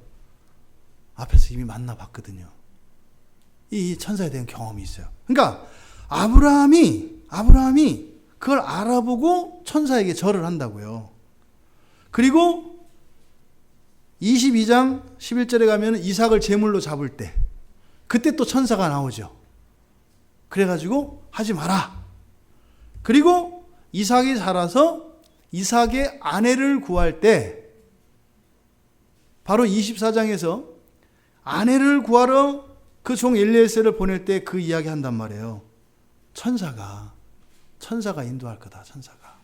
앞에서 이미 만나봤거든요. 이 천사에 대한 경험이 있어요. 그러니까 아브라함이 그걸 알아보고 천사에게 절을 한다고요. 그리고 22장 11절에 가면 이삭을 제물로 잡을 때 그때 또 천사가 나오죠. 그래가지고 하지 마라. 그리고 이삭이 자라서 이삭의 아내를 구할 때 바로 24장에서 아내를 구하러 그 종 엘리에셀을 보낼 때 그 이야기 한단 말이에요. 천사가 인도할 거다. 천사가.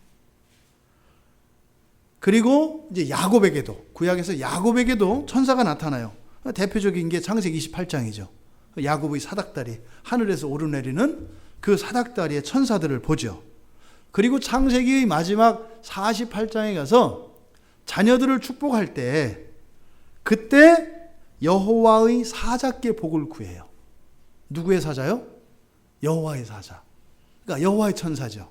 그리고 이제 야곱에게도, 구약에서 야곱에게도 천사가 나타나요. 대표적인 게 창세기 28장이죠. 야곱의 사닥다리, 하늘에서 오르내리는 그 사닥다리의 천사들을 보죠. 그리고 창세기의 마지막 48장에 가서 자녀들을 축복할 때 그때 여호와의 사자께 복을 구해요. 누구의 사자요? 여호와의 사자. 그러니까 여호와의 천사죠.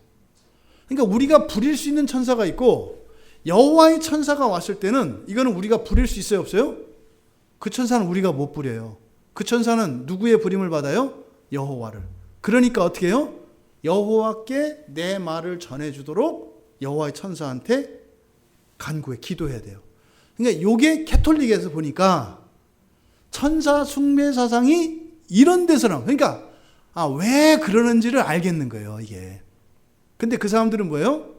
그러니까 우리가 부릴 수 있는 천사가 있고 여호와의 천사가 왔을 때는 이거는 우리가 부릴 수 있어요, 없어요? 그 천사는 우리가 못 부려요. 그 천사는 누구의 부림을 받아요? 여호와를. 그러니까 어떻게 해요? 여호와께 내 말을 전해주도록 여호와의 천사한테 간구해, 기도해야 돼요. 그러니까 이게 캐톨릭에서 보니까 천사 숭배 사상이 이런 데서는, 그러니까 왜 그러는지를 알겠는 거예요, 이게. 근데 그 사람들은 뭐예요?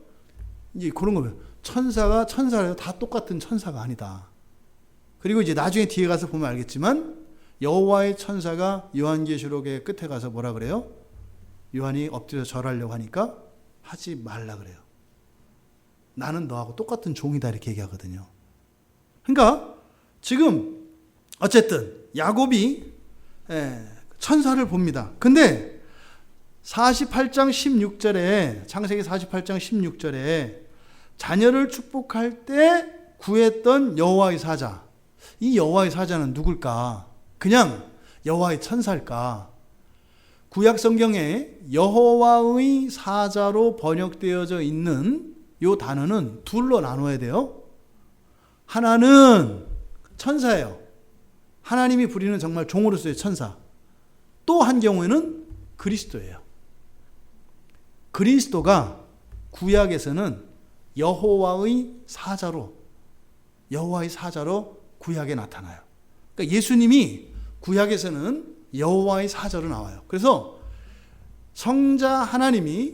이제 그런 거예요. 천사가 천사래요. 다 똑같은 천사가 아니다. 그리고 이제 나중에 뒤에 가서 보면 알겠지만 여호와의 천사가 요한계시록의 끝에 가서 뭐라 그래요? 요한이 엎드려 절하려고 하니까 하지 말라 그래요. 나는 너하고 똑같은 종이다 이렇게 얘기하거든요. 그러니까 지금 어쨌든 야곱이 천사를 봅니다. 근데 48장 16절에 창세기 48장 16절에 자녀를 축복할 때 구했던 여호와의 사자, 이 여호와의 사자는 누굴까? 그냥 여호와의 천사일까? 구약 성경에 여호와의 사자로 번역되어져 있는 이 단어는 둘로 나눠야 돼요. 하나는 천사예요. 하나님이 부리는 정말 종으로서의 천사. 또 한 경우에는 그리스도예요. 그리스도가 구약에서는 여호와의 사자로 구약에 나타나요. 그러니까 예수님이 구약에서는 여호와의 사자로 나와요. 그래서 성자 하나님이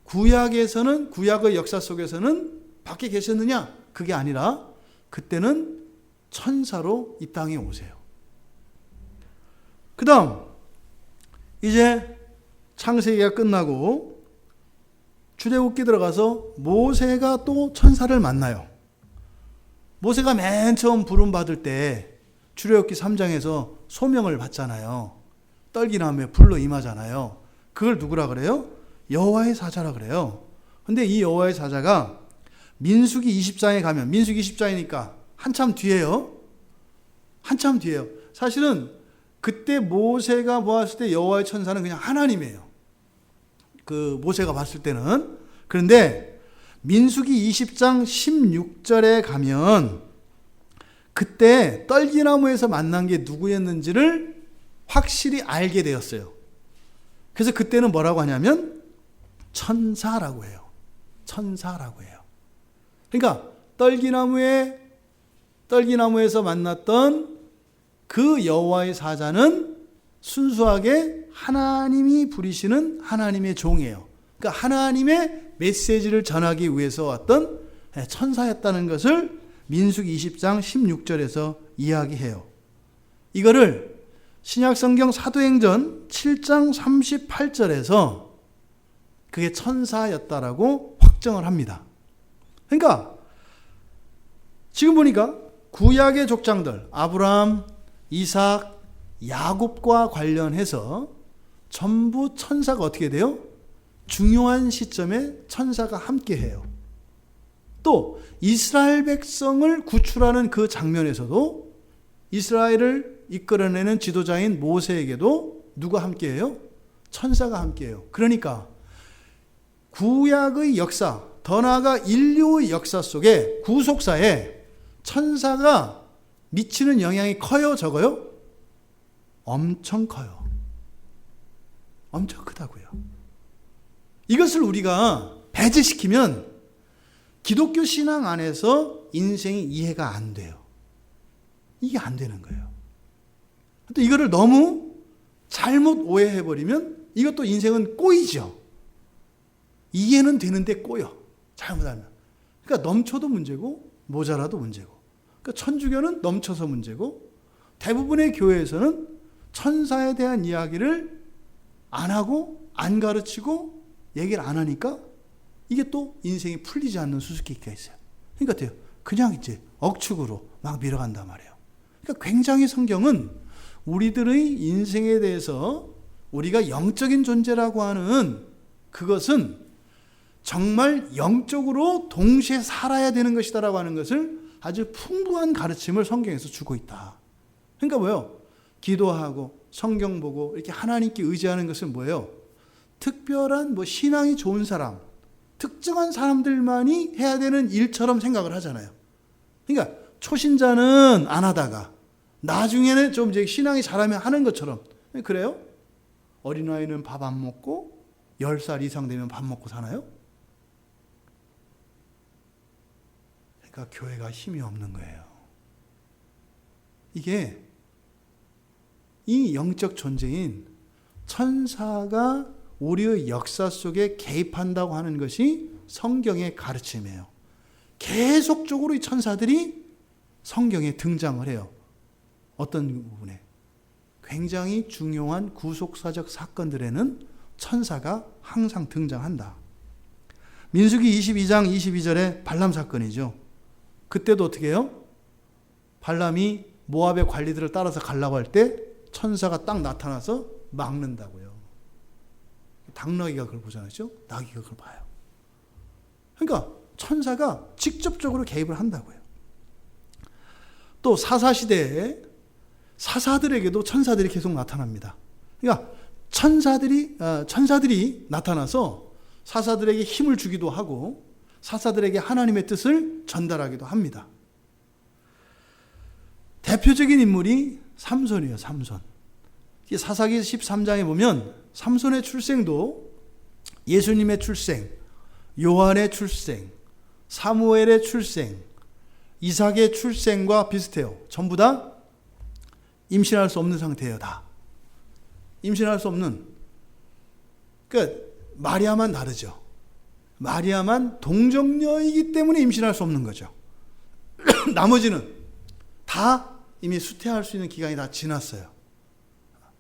구약에서는, 구약의 역사 속에서는 밖에 계셨느냐? 그게 아니라 그때는 천사로 이 땅에 오세요. 그 다음 이제 창세기가 끝나고 출애굽기 들어가서 모세가 또 천사를 만나요. 모세가 맨 처음 부름받을 때 출애굽기 3장에서 소명을 받잖아요. 떨기나무에 불로 임하잖아요. 그걸 누구라 그래요? 여호와의 사자라 그래요. 근데 이 여호와의 사자가 민수기 20장에 가면, 민수기 20장이니까 한참 뒤에요. 사실은 그때 모세가 보았을 때 여호와의 천사는 그냥 하나님이에요. 그 모세가 봤을 때는. 그런데 민수기 20장 16절에 가면 그때 떨기나무에서 만난 게 누구였는지를 확실히 알게 되었어요. 그래서 그때는 뭐라고 하냐면 천사라고 해요. 천사라고 해요. 그러니까 떨기나무에서 만났던 그 여호와의 사자는 순수하게 하나님이 부리시는 하나님의 종이에요. 그러니까 하나님의 메시지를 전하기 위해서 왔던 천사였다는 것을 민수기 20장 16절에서 이야기해요. 이거를 신약성경 사도행전 7장 38절에서 그게 천사였다라고 확정을 합니다. 그러니까 지금 보니까 구약의 족장들 아브라함, 이삭, 야곱과 관련해서 전부 천사가 어떻게 돼요? 중요한 시점에 천사가 함께해요. 또 이스라엘 백성을 구출하는 그 장면에서도 이스라엘을 이끌어내는 지도자인 모세에게도 누가 함께해요? 천사가 함께해요. 그러니까 구약의 역사, 더 나아가 인류의 역사 속에 구속사에 천사가 미치는 영향이 커요, 적어요? 엄청 커요. 엄청 크다고요. 이것을 우리가 배제시키면 기독교 신앙 안에서 인생이 이해가 안 돼요. 이게 안 되는 거예요. 또 이거를 너무 잘못 오해해버리면 이것도 인생은 꼬이죠. 이해는 되는데 꼬여. 잘못하면. 그러니까 넘쳐도 문제고 모자라도 문제고. 그러니까 천주교는 넘쳐서 문제고 대부분의 교회에서는 천사에 대한 이야기를 안 하고 안 가르치고 얘기를 안 하니까 이게 또 인생이 풀리지 않는 수수께끼가 있어요. 그러니까 어때요? 그냥 이제 억측으로 막 밀어간단 말이에요. 그러니까 굉장히 성경은 우리들의 인생에 대해서 우리가 영적인 존재라고 하는 그것은 정말 영적으로 동시에 살아야 되는 것이다라고 하는 것을 아주 풍부한 가르침을 성경에서 주고 있다. 그러니까 뭐예요? 기도하고 성경 보고 이렇게 하나님께 의지하는 것은 뭐예요? 특별한 신앙이 좋은 사람, 특정한 사람들만이 해야 되는 일처럼 생각을 하잖아요. 그러니까 초신자는 안 하다가 나중에는 좀 이제 신앙이 잘하면 하는 것처럼. 그래요? 어린아이는 밥 안 먹고 10살 이상 되면 밥 먹고 사나요? 그러니까 교회가 힘이 없는 거예요. 이게 이 영적 존재인 천사가 우리의 역사 속에 개입한다고 하는 것이 성경의 가르침이에요. 계속적으로 이 천사들이 성경에 등장을 해요. 어떤 부분에? 굉장히 중요한 구속사적 사건들에는 천사가 항상 등장한다. 민수기 22장 22절에 발람 사건이죠. 그때도 어떻게 해요? 발람이 모압의 관리들을 따라서 가려고 할 때 천사가 딱 나타나서 막는다고요. 닭나귀가 그걸 보잖아요. 나귀가 그걸 봐요. 그러니까 천사가 직접적으로 개입을 한다고요. 또 사사시대에 사사들에게도 천사들이 계속 나타납니다. 그러니까 천사들이 나타나서 사사들에게 힘을 주기도 하고 사사들에게 하나님의 뜻을 전달하기도 합니다. 대표적인 인물이 삼손이에요. 삼손. 사사기 13장에 보면 삼손의 출생도 예수님의 출생, 요한의 출생, 사무엘의 출생, 이삭의 출생과 비슷해요. 전부 다 임신할 수 없는 상태예요. 다. 임신할 수 없는. 그러니까 마리아만 다르죠. 마리아만 동정녀이기 때문에 임신할 수 없는 거죠. 나머지는 다 이미 수태할 수 있는 기간이 다 지났어요.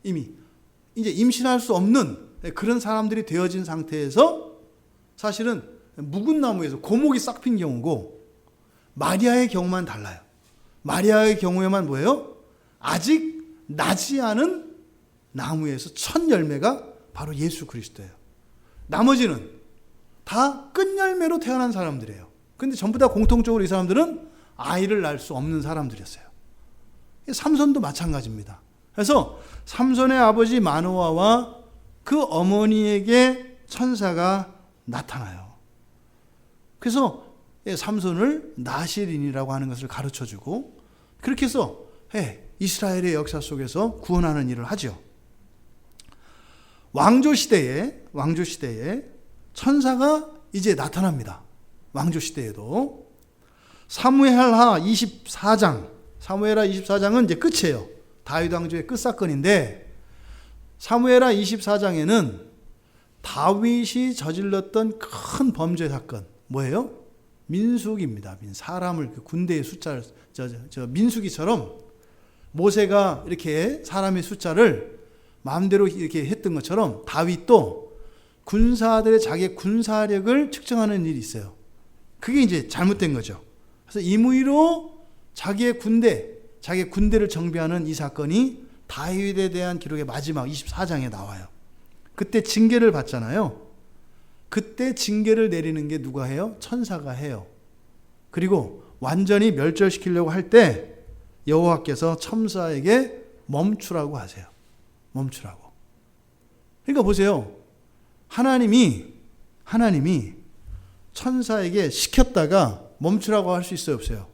이미 이제 임신할 수 없는 그런 사람들이 되어진 상태에서 사실은 묵은 나무에서 고목이 싹 핀 경우고 마리아의 경우만 달라요. 마리아의 경우에만 뭐예요? 아직 나지 않은 나무에서 첫 열매가 바로 예수 그리스도예요. 나머지는 다 끝열매로 태어난 사람들이에요. 근데 전부 다 공통적으로 이 사람들은 아이를 낳을 수 없는 사람들이었어요. 삼손도 마찬가지입니다. 그래서 삼손의 아버지 마노아와 그 어머니에게 천사가 나타나요. 그래서 삼손을 나실인이라고 하는 것을 가르쳐주고, 그렇게 해서 이스라엘의 역사 속에서 구원하는 일을 하죠. 왕조 시대에 천사가 이제 나타납니다. 왕조 시대에도. 사무엘하 24장은 이제 끝이에요. 다윗 왕조의 끝사건인데, 사무엘하 24장에는 다윗이 저질렀던 큰 범죄 사건, 뭐예요? 민수기입니다. 사람을 군대의 숫자를 민수기처럼 모세가 이렇게 사람의 숫자를 마음대로 이렇게 했던 것처럼 다윗도 군사들의 자기의 군사력을 측정하는 일이 있어요. 그게 이제 잘못된 거죠. 그래서 임의로 자기의 군대를 정비하는 이 사건이 다윗에 대한 기록의 마지막 24장에 나와요. 그때 징계를 받잖아요. 그때 징계를 내리는 게 누가 해요? 천사가 해요. 그리고 완전히 멸절시키려고 할 때 여호와께서 천사에게 멈추라고 하세요. 멈추라고. 그러니까 보세요. 하나님이 천사에게 시켰다가 멈추라고 할 수 있어요, 없어요?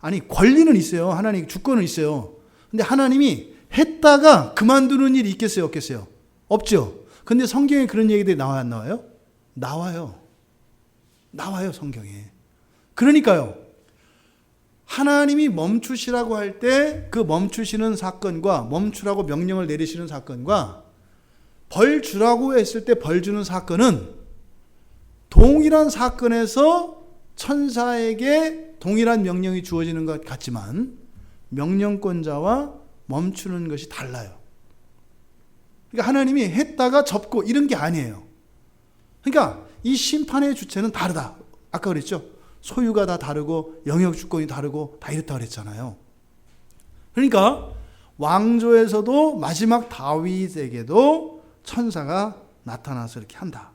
아니, 권리는 있어요. 하나님 주권은 있어요. 근데 하나님이 했다가 그만두는 일이 있겠어요, 없겠어요? 없죠. 근데 성경에 그런 얘기들이 나와요, 안 나와요? 나와요, 성경에. 그러니까요. 하나님이 멈추시라고 할 때 그 멈추시는 사건과 멈추라고 명령을 내리시는 사건과 벌 주라고 했을 때 벌 주는 사건은 동일한 사건에서 천사에게 동일한 명령이 주어지는 것 같지만 명령권자와 멈추는 것이 달라요. 그러니까 하나님이 했다가 접고 이런 게 아니에요. 그러니까 이 심판의 주체는 다르다. 아까 그랬죠. 소유가 다 다르고 영역 주권이 다르고 다 이렇다 그랬잖아요. 그러니까 왕조에서도 마지막 다윗에게도 천사가 나타나서 이렇게 한다.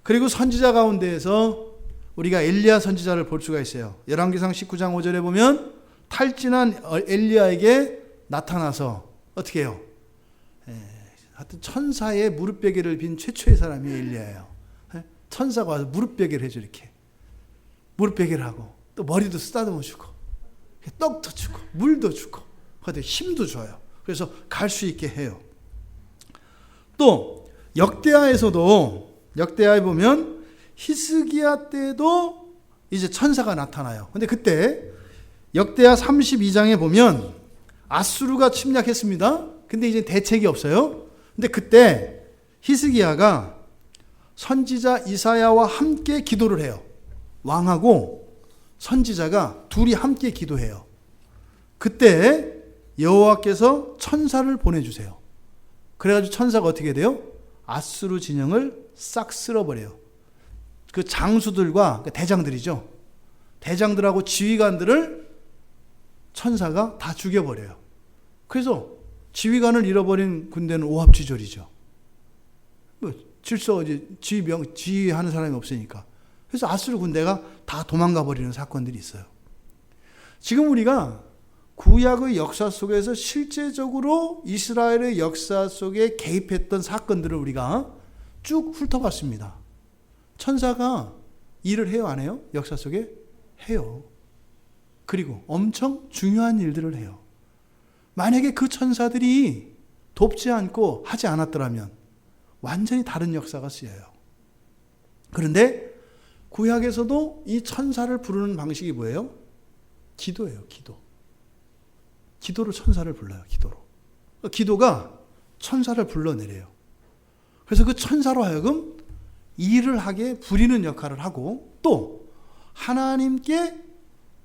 그리고 선지자 가운데에서 우리가 엘리야 선지자를 볼 수가 있어요. 열왕기상 19장 5절에 보면 탈진한 엘리야에게 나타나서 어떻게 해요? 하여튼 천사의 무릎베개를 빈 최초의 사람이 엘리야예요. 천사가 와서 무릎베개를 해줘. 이렇게 무릎베개를 하고 또 머리도 쓰다듬어 주고 떡도 주고 물도 주고 힘도 줘요. 그래서 갈 수 있게 해요. 또 역대하에 보면 히스기야 때도 이제 천사가 나타나요. 근데 그때 역대하 32장에 보면 아수르가 침략했습니다. 근데 이제 대책이 없어요. 근데 그때 히스기야가 선지자 이사야와 함께 기도를 해요. 왕하고 선지자가 둘이 함께 기도해요. 그때 여호와께서 천사를 보내주세요. 그래가지고 천사가 어떻게 돼요? 아수르 진영을 싹 쓸어버려요. 그 장수들과 대장들이죠. 대장들하고 지휘관들을 천사가 다 죽여버려요. 그래서 지휘관을 잃어버린 군대는 오합지졸이죠. 질서 지휘하는 사람이 없으니까. 그래서 아수르 군대가 다 도망가 버리는 사건들이 있어요. 지금 우리가 구약의 역사 속에서 실제적으로 이스라엘의 역사 속에 개입했던 사건들을 우리가 쭉 훑어봤습니다. 천사가 일을 해요, 안 해요? 역사 속에 해요. 그리고 엄청 중요한 일들을 해요. 만약에 그 천사들이 돕지 않고 하지 않았더라면 완전히 다른 역사가 쓰여요. 그런데 구약에서도 이 천사를 부르는 방식이 뭐예요? 기도예요, 기도. 기도로 천사를 불러요, 기도로. 기도가 천사를 불러내려요. 그래서 그 천사로 하여금 일을 하게 부리는 역할을 하고 또 하나님께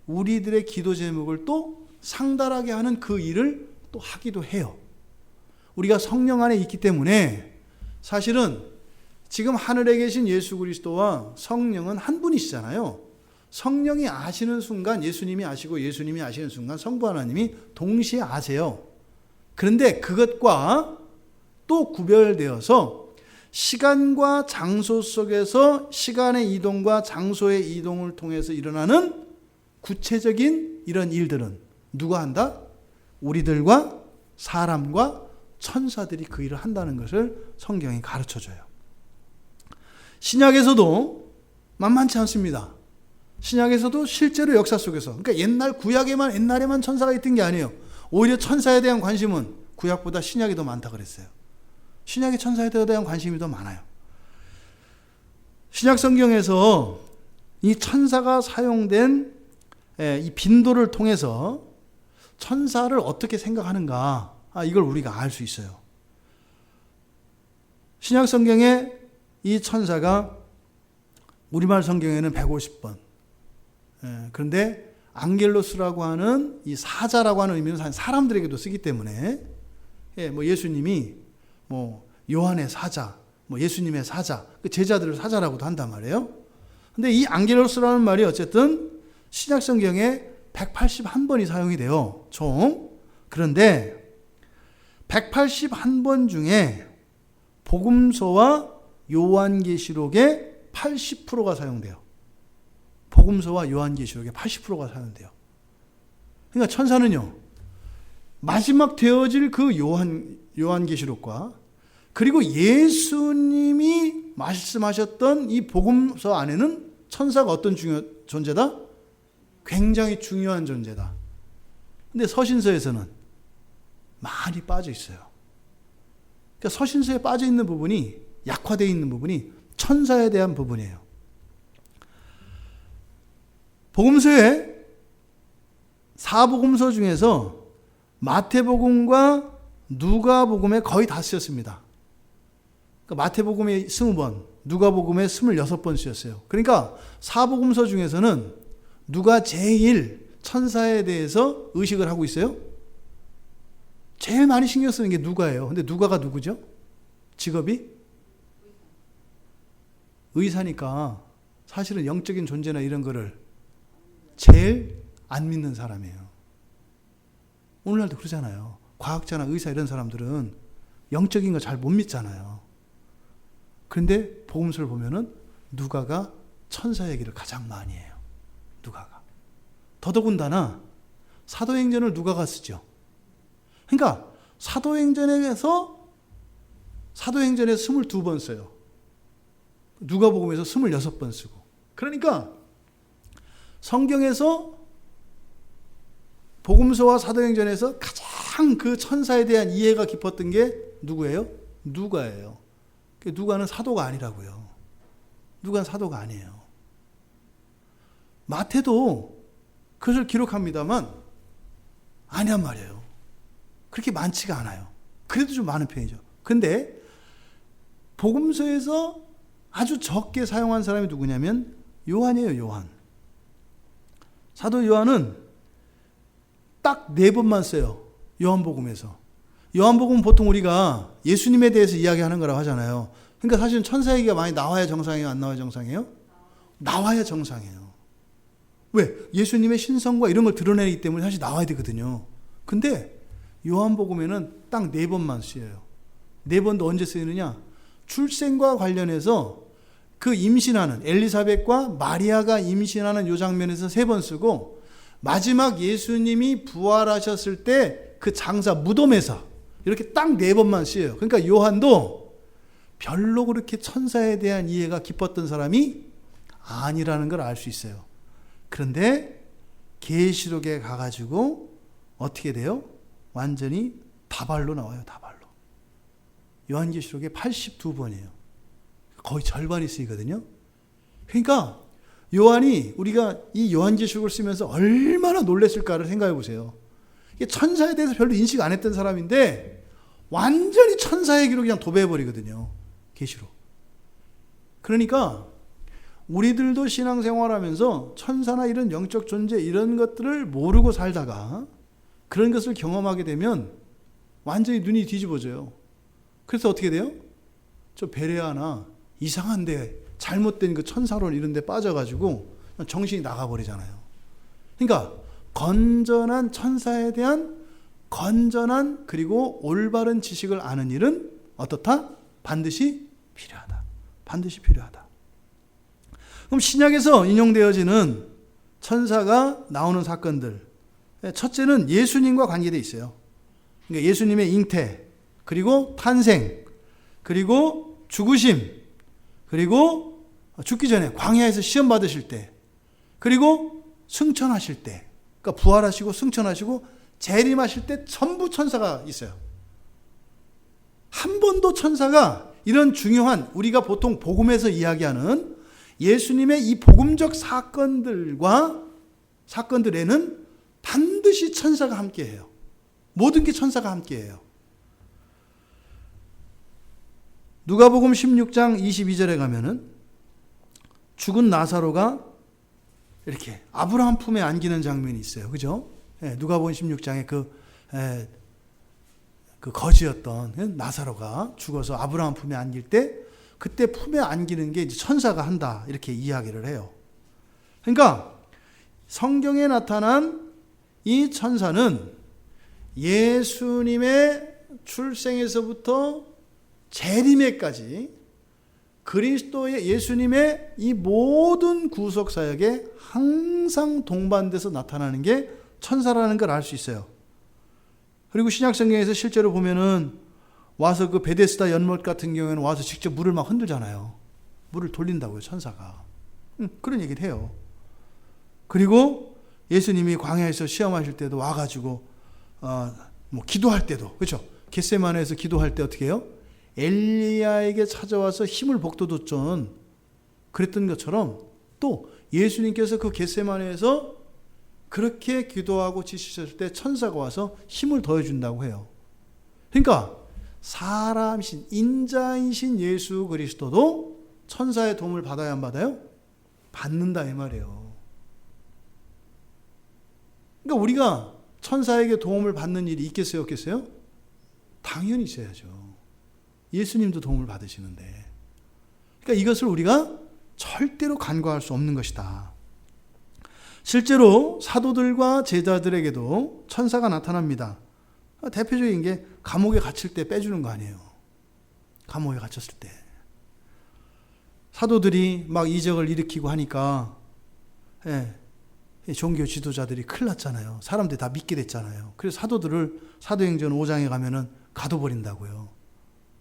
우리들의 기도 제목을 또 상달하게 하는 그 일을 또 하기도 해요. 우리가 성령 안에 있기 때문에 사실은 지금 하늘에 계신 예수 그리스도와 성령은 한 분이시잖아요. 성령이 아시는 순간 예수님이 아시고 예수님이 아시는 순간 성부 하나님이 동시에 아세요. 그런데 그것과 또 구별되어서 시간과 장소 속에서 시간의 이동과 장소의 이동을 통해서 일어나는 구체적인 이런 일들은 누가 한다? 우리들과 사람과 천사들이 그 일을 한다는 것을 성경이 가르쳐줘요. 신약에서도 만만치 않습니다. 신약에서도 실제로 역사 속에서, 그러니까 옛날에만 천사가 있던 게 아니에요. 오히려 천사에 대한 관심은 구약보다 신약이 더 많다 그랬어요. 신약의 천사에 대한 관심이 더 많아요. 신약 성경에서 이 천사가 사용된 이 빈도를 통해서 천사를 어떻게 생각하는가, 이걸 우리가 알 수 있어요. 신약 성경에 이 천사가 우리말 성경에는 150번. 그런데 앙겔로스라고 하는 이 사자라고 하는 의미는 사람들에게도 쓰기 때문에 예수님이 요한의 사자, 예수님의 사자, 그 제자들을 사자라고도 한단 말이에요. 근데 이 앙겔로스라는 말이 어쨌든 신약 성경에 181번이 사용이 돼요. 총. 그런데 181번 중에 복음서와 요한계시록의 80%가 사용돼요. 복음서와 요한계시록의 80%가 사용돼요. 그러니까 천사는요, 마지막 되어질 그 요한계시록과 그리고 예수님이 말씀하셨던 이 복음서 안에는 천사가 어떤 존재다? 굉장히 중요한 존재다. 근데 서신서에서는 많이 빠져 있어요. 그러니까 서신서에 빠져 있는 부분이, 약화되어 있는 부분이 천사에 대한 부분이에요. 복음서에 4복음서 중에서 마태복음과 누가복음에 거의 다 쓰였습니다. 그러니까 마태복음에 20번, 누가복음에 26번 쓰였어요. 그러니까 4복음서 중에서는 누가 제일 천사에 대해서 의식을 하고 있어요? 제일 많이 신경 쓰는 게 누가예요. 근데 누가가 누구죠? 직업이? 의사니까 사실은 영적인 존재나 이런 거를 제일 안 믿는 사람이에요. 오늘날도 그러잖아요. 과학자나 의사 이런 사람들은 영적인 거 잘 못 믿잖아요. 그런데 복음서를 보면은 누가가 천사 얘기를 가장 많이 해요. 누가가. 더더군다나 사도행전을 누가가 쓰죠. 그러니까 사도행전에 22번 써요. 누가복음에서 26번 쓰고. 그러니까 성경에서 복음서와 사도행전에서 가장 그 천사에 대한 이해가 깊었던 게 누구예요? 누가예요. 누가는 사도가 아니라고요. 누가는 사도가 아니에요. 마태도 그것을 기록합니다만 아니란 말이에요. 그렇게 많지가 않아요. 그래도 좀 많은 편이죠. 근데 복음서에서 아주 적게 사용한 사람이 누구냐면 요한이에요. 요한. 사도 요한은 딱 4번만 써요. 요한복음에서. 요한복음은 보통 우리가 예수님에 대해서 이야기하는 거라고 하잖아요. 그러니까 사실은 천사 얘기가 많이 나와야 정상이에요? 안 나와야 정상이에요? 나와야 정상이에요. 왜? 예수님의 신성과 이런 걸 드러내기 때문에 사실 나와야 되거든요. 근데 요한복음에는 딱 4번만 쓰여요. 4번도 언제 쓰이느냐? 출생과 관련해서 그 임신하는 엘리사벳과 마리아가 임신하는 요 장면에서 3번 쓰고, 마지막 예수님이 부활하셨을 때 그 장사 무덤에서 이렇게 딱 4번만 쓰여요. 그러니까 요한도 별로 그렇게 천사에 대한 이해가 깊었던 사람이 아니라는 걸 알 수 있어요. 그런데 계시록에 가가지고 어떻게 돼요? 완전히 다발로 나와요. 다발로. 요한계시록에 82번이에요. 거의 절반이 쓰이거든요. 그러니까 요한이, 우리가 이 요한계시록을 쓰면서 얼마나 놀랬을까를 생각해 보세요. 이게 천사에 대해서 별로 인식 안 했던 사람인데 완전히 천사의 기록을 그냥 도배해버리거든요. 계시록. 그러니까 우리들도 신앙생활하면서 천사나 이런 영적 존재 이런 것들을 모르고 살다가 그런 것을 경험하게 되면 완전히 눈이 뒤집어져요. 그래서 어떻게 돼요? 저 베레아나 이상한데 잘못된 그 천사론 이런 데 빠져가지고 정신이 나가버리잖아요. 그러니까 건전한 천사에 대한 건전한 그리고 올바른 지식을 아는 일은 어떻다? 반드시 필요하다. 반드시 필요하다. 그럼 신약에서 인용되어지는 천사가 나오는 사건들, 첫째는 예수님과 관계되어 있어요. 그러니까 예수님의 잉태, 그리고 탄생, 그리고 죽으심, 그리고 죽기 전에 광야에서 시험 받으실 때, 그리고 승천하실 때, 그러니까 부활하시고 승천하시고 재림하실 때 전부 천사가 있어요. 한 번도 천사가 이런 중요한, 우리가 보통 복음에서 이야기하는 예수님의 이 복음적 사건들에는 반드시 천사가 함께해요. 모든 게 천사가 함께해요. 누가복음 16장 22절에 가면은 죽은 나사로가 이렇게 아브라함 품에 안기는 장면이 있어요. 그죠? 누가복음 16장에 그 거지였던 나사로가 죽어서 아브라함 품에 안길 때, 그때 품에 안기는 게 이제 천사가 한다, 이렇게 이야기를 해요. 그러니까 성경에 나타난 이 천사는 예수님의 출생에서부터 재림에까지 그리스도의, 예수님의 이 모든 구속 사역에 항상 동반돼서 나타나는 게 천사라는 걸 알 수 있어요. 그리고 신약 성경에서 실제로 보면은 와서 그 베데스다 연못 같은 경우에는 와서 직접 물을 막 흔들잖아요. 물을 돌린다고요, 천사가. 그런 얘기를 해요. 그리고 예수님이 광야에서 시험하실 때도 와가지고 기도할 때도, 그렇죠? 겟세마네에서 기도할 때 어떻게 해요? 엘리야에게 찾아와서 힘을 북돋았던, 그랬던 것처럼 또 예수님께서 그 겟세마네에서 그렇게 기도하고 지치셨을 때 천사가 와서 힘을 더해준다고 해요. 그러니까 사람이신, 인자이신 예수 그리스도도 천사의 도움을 받아야 안 받아요? 받는다, 이 말이에요. 그러니까 우리가 천사에게 도움을 받는 일이 있겠어요, 없겠어요? 당연히 있어야죠. 예수님도 도움을 받으시는데. 그러니까 이것을 우리가 절대로 간과할 수 없는 것이다. 실제로 사도들과 제자들에게도 천사가 나타납니다. 대표적인 게 감옥에 갇힐 때 빼주는 거 아니에요. 감옥에 갇혔을 때. 사도들이 막 이적을 일으키고 하니까 종교 지도자들이 큰일 났잖아요. 사람들이 다 믿게 됐잖아요. 그래서 사도들을 사도행전 5장에 가면은 가둬버린다고요.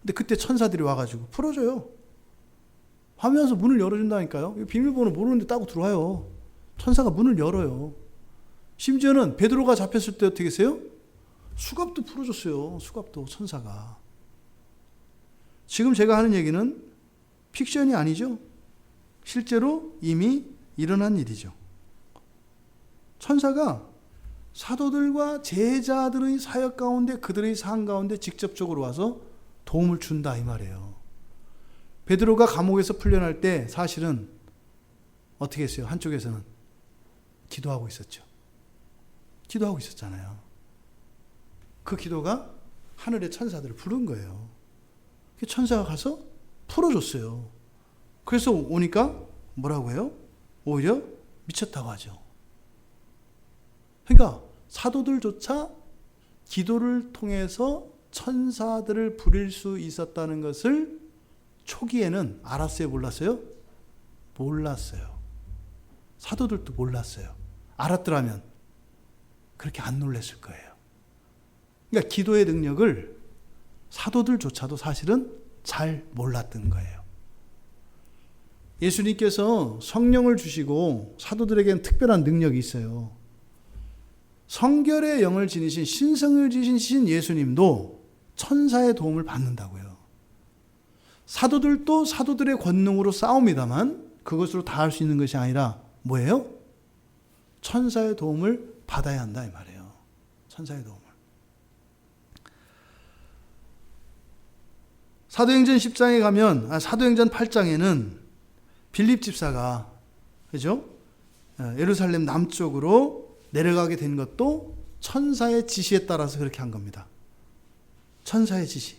근데 그때 천사들이 와가지고 풀어줘요. 하면서 문을 열어준다니까요. 비밀번호 모르는데 따고 들어와요. 천사가 문을 열어요. 심지어는 베드로가 잡혔을 때 어떻게 했어요? 수갑도 풀어줬어요. 수갑도 천사가. 지금 제가 하는 얘기는 픽션이 아니죠. 실제로 이미 일어난 일이죠. 천사가 사도들과 제자들의 사역 가운데, 그들의 삶 가운데 직접적으로 와서 도움을 준다, 이 말이에요. 베드로가 감옥에서 풀려날 때 사실은 어떻게 했어요? 한쪽에서는 기도하고 있었죠. 기도하고 있었잖아요. 그 기도가 하늘의 천사들을 부른 거예요. 천사가 가서 풀어줬어요. 그래서 오니까 뭐라고 해요? 오히려 미쳤다고 하죠. 그러니까 사도들조차 기도를 통해서 천사들을 부릴 수 있었다는 것을 초기에는 알았어요, 몰랐어요? 몰랐어요. 사도들도 몰랐어요. 알았더라면 그렇게 안 놀랐을 거예요. 그러니까 기도의 능력을 사도들조차도 사실은 잘 몰랐던 거예요. 예수님께서 성령을 주시고 사도들에게는 특별한 능력이 있어요. 성결의 영을 지니신, 신성을 지니신 예수님도 천사의 도움을 받는다고요. 사도들도 사도들의 권능으로 싸웁니다만 그것으로 다 할 수 있는 것이 아니라 뭐예요? 천사의 도움을 받아야 한다, 이 말이에요. 천사의 도움을. 사도행전 10장에 가면, 사도행전 8장에는 빌립 집사가, 그죠? 예루살렘 남쪽으로 내려가게 된 것도 천사의 지시에 따라서 그렇게 한 겁니다. 천사의 지시.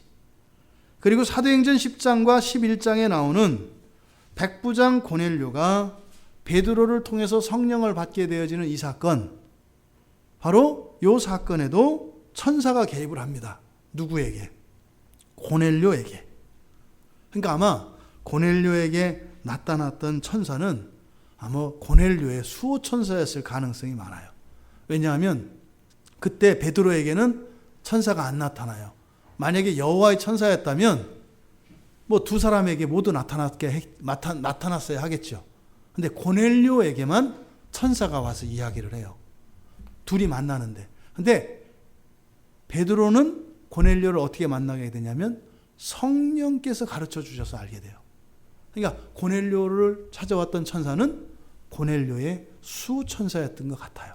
그리고 사도행전 10장과 11장에 나오는 백부장 고넬료가 베드로를 통해서 성령을 받게 되어지는 이 사건, 바로 이 사건에도 천사가 개입을 합니다. 누구에게? 고넬료에게. 그러니까 아마 고넬료에게 나타났던 천사는 아마 고넬료의 수호 천사였을 가능성이 많아요. 왜냐하면 그때 베드로에게는 천사가 안 나타나요. 만약에 여호와의 천사였다면 뭐 두 사람에게 모두 나타났어야 하겠죠. 근데 고넬료에게만 천사가 와서 이야기를 해요. 둘이 만나는데. 근데 베드로는 고넬료를 어떻게 만나게 되냐면 성령께서 가르쳐 주셔서 알게 돼요. 그러니까 고넬료를 찾아왔던 천사는 고넬료의 수천사였던 것 같아요.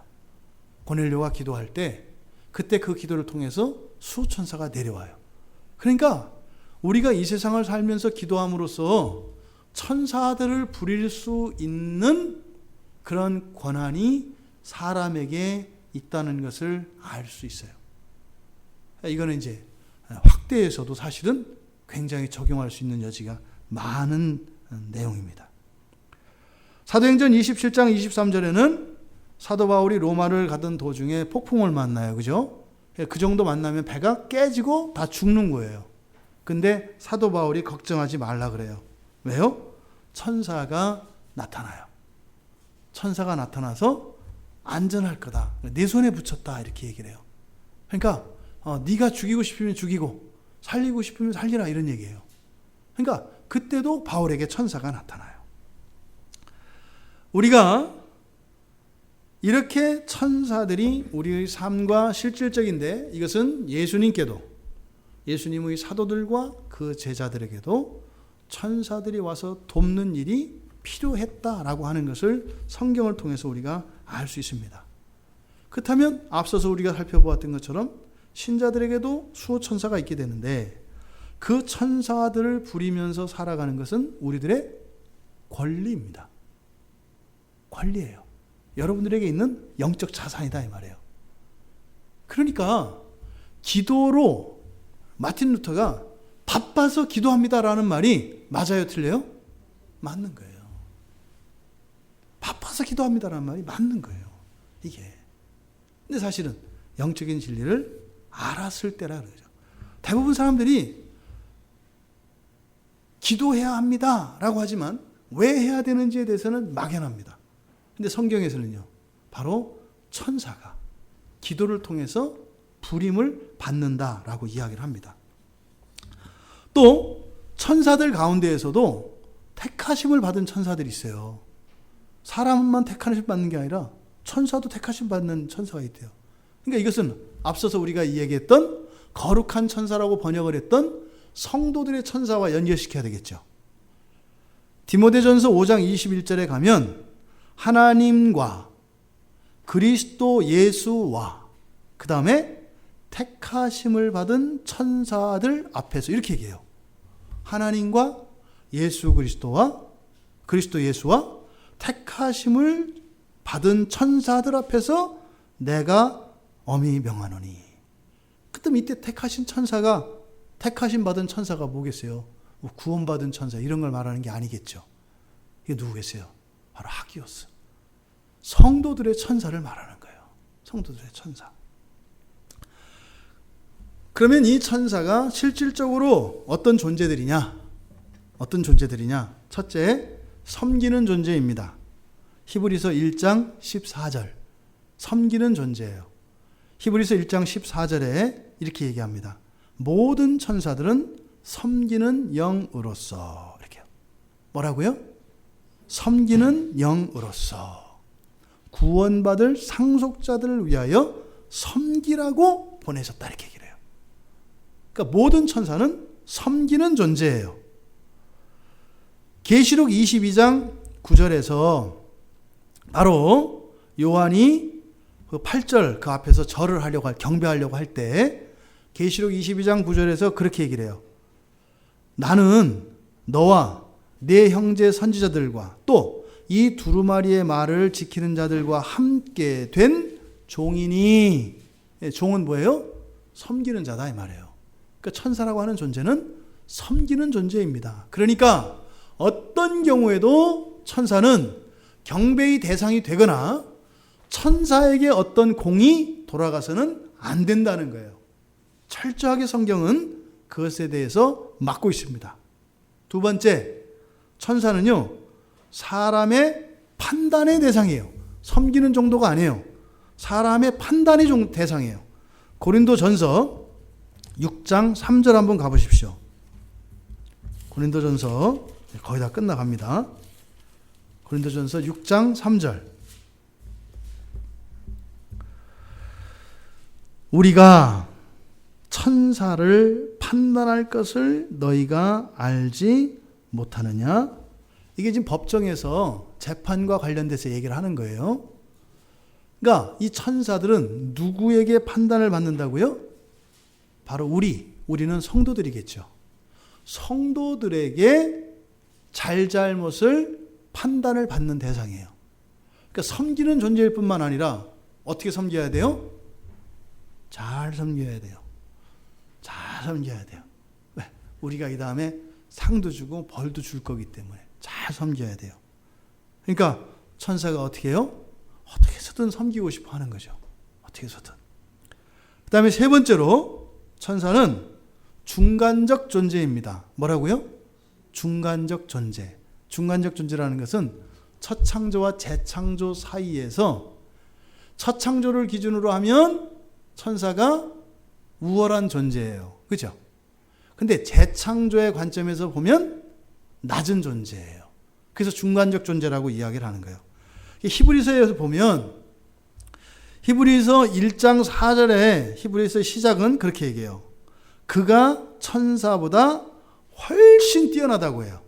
고넬료가 기도할 때 그때 그 기도를 통해서 수천사가 내려와요. 그러니까 우리가 이 세상을 살면서 기도함으로써 천사들을 부릴 수 있는 그런 권한이 사람에게 있다는 것을 알 수 있어요. 이거는 이제 확대해서도 사실은 굉장히 적용할 수 있는 여지가 많은 내용입니다. 사도행전 27장 23절에는 사도 바울이 로마를 가던 도중에 폭풍을 만나요. 그죠? 그 정도 만나면 배가 깨지고 다 죽는 거예요. 근데 사도 바울이 걱정하지 말라 그래요. 왜요? 천사가 나타나요. 천사가 나타나서 안전할 거다. 내 손에 붙였다. 이렇게 얘기를 해요. 그러니까 네가 죽이고 싶으면 죽이고 살리고 싶으면 살리라 이런 얘기예요. 그러니까 그때도 바울에게 천사가 나타나요. 우리가 이렇게 천사들이 우리의 삶과 실질적인데 이것은 예수님의 사도들과 그 제자들에게도 천사들이 와서 돕는 일이 필요했다라고 하는 것을 성경을 통해서 우리가 알 수 있습니다. 그렇다면 앞서서 우리가 살펴보았던 것처럼 신자들에게도 수호천사가 있게 되는데 그 천사들을 부리면서 살아가는 것은 우리들의 권리입니다. 권리예요. 여러분들에게 있는 영적 자산이다 이 말이에요. 그러니까 기도로 마틴 루터가 바빠서 기도합니다라는 말이 맞아요, 틀려요? 맞는 거예요. 바빠서 기도합니다라는 말이 맞는 거예요. 이게. 근데 사실은 영적인 진리를 알았을 때라 그러죠. 대부분 사람들이 기도해야 합니다라고 하지만 왜 해야 되는지에 대해서는 막연합니다. 근데 성경에서는요, 바로 천사가 기도를 통해서 부림을 받는다라고 이야기를 합니다. 또 천사들 가운데에서도 택하심을 받은 천사들이 있어요. 사람만 택하심 받는 게 아니라 천사도 택하심 받는 천사가 있대요. 그러니까 이것은 앞서서 우리가 이야기했던 거룩한 천사라고 번역을 했던 성도들의 천사와 연결시켜야 되겠죠. 디모데전서 5장 21절에 가면 하나님과 그리스도 예수와 그 다음에 택하심을 받은 천사들 앞에서 이렇게 얘기해요. 하나님과 예수 그리스도와 그리스도 예수와 택하심을 받은 천사들 앞에서 내가 엄히 명하노니. 그때 이때 택하신 천사가 택하심 받은 천사가 뭐겠어요? 뭐 구원받은 천사 이런 걸 말하는 게 아니겠죠. 이게 누구겠어요? 바로 하기오스. 성도들의 천사를 말하는 거예요. 성도들의 천사. 그러면 이 천사가 실질적으로 어떤 존재들이냐? 첫째, 섬기는 존재입니다. 히브리서 1장 14절. 섬기는 존재예요. 히브리서 1장 14절에 이렇게 얘기합니다. 모든 천사들은 섬기는 영으로서. 이렇게요. 뭐라고요? 섬기는 영으로서 구원받을 상속자들을 위하여 섬기라고 보내셨다. 이렇게 얘기를 해요. 그러니까 모든 천사는 섬기는 존재예요. 계시록 22장 9절에서 바로 요한이 그 8절 그 앞에서 절을 하려고 경배하려고 할 때 계시록 22장 9절에서 그렇게 얘기를 해요. 나는 너와 네 형제 선지자들과 또 이 두루마리의 말을 지키는 자들과 함께 된 종이니. 종은 뭐예요? 섬기는 자다 이 말이에요. 그러니까 천사라고 하는 존재는 섬기는 존재입니다. 그러니까 어떤 경우에도 천사는 경배의 대상이 되거나 천사에게 어떤 공이 돌아가서는 안 된다는 거예요. 철저하게 성경은 그것에 대해서 막고 있습니다. 두 번째, 천사는요, 사람의 판단의 대상이에요. 섬기는 정도가 아니에요. 사람의 판단의 대상이에요. 고린도전서 6장 3절 한번 가보십시오. 고린도전서 거의 다 끝나갑니다. 고린도전서 6장 3절. 우리가 천사를 판단할 것을 너희가 알지 못하느냐? 이게 지금 법정에서 재판과 관련돼서 얘기를 하는 거예요. 그러니까 이 천사들은 누구에게 판단을 받는다고요? 바로 우리는 성도들이겠죠. 성도들에게 잘잘못을 판단을 받는 대상이에요. 그러니까 섬기는 존재일 뿐만 아니라 어떻게 섬겨야 돼요? 잘 섬겨야 돼요. 잘 섬겨야 돼요. 왜? 우리가 이 다음에 상도 주고 벌도 줄 거기 때문에 잘 섬겨야 돼요. 그러니까 천사가 어떻게 해요? 어떻게 해서든 섬기고 싶어 하는 거죠. 어떻게 해서든. 그 다음에 세 번째로 천사는 중간적 존재입니다. 뭐라고요? 중간적 존재. 중간적 존재라는 것은 첫 창조와 재창조 사이에서 첫 창조를 기준으로 하면 천사가 우월한 존재예요. 그죠? 근데 재창조의 관점에서 보면 낮은 존재예요. 그래서 중간적 존재라고 이야기를 하는 거예요. 히브리서에서 보면 히브리서 1장 4절에 히브리서의 시작은 그렇게 얘기해요. 그가 천사보다 훨씬 뛰어나다고 해요.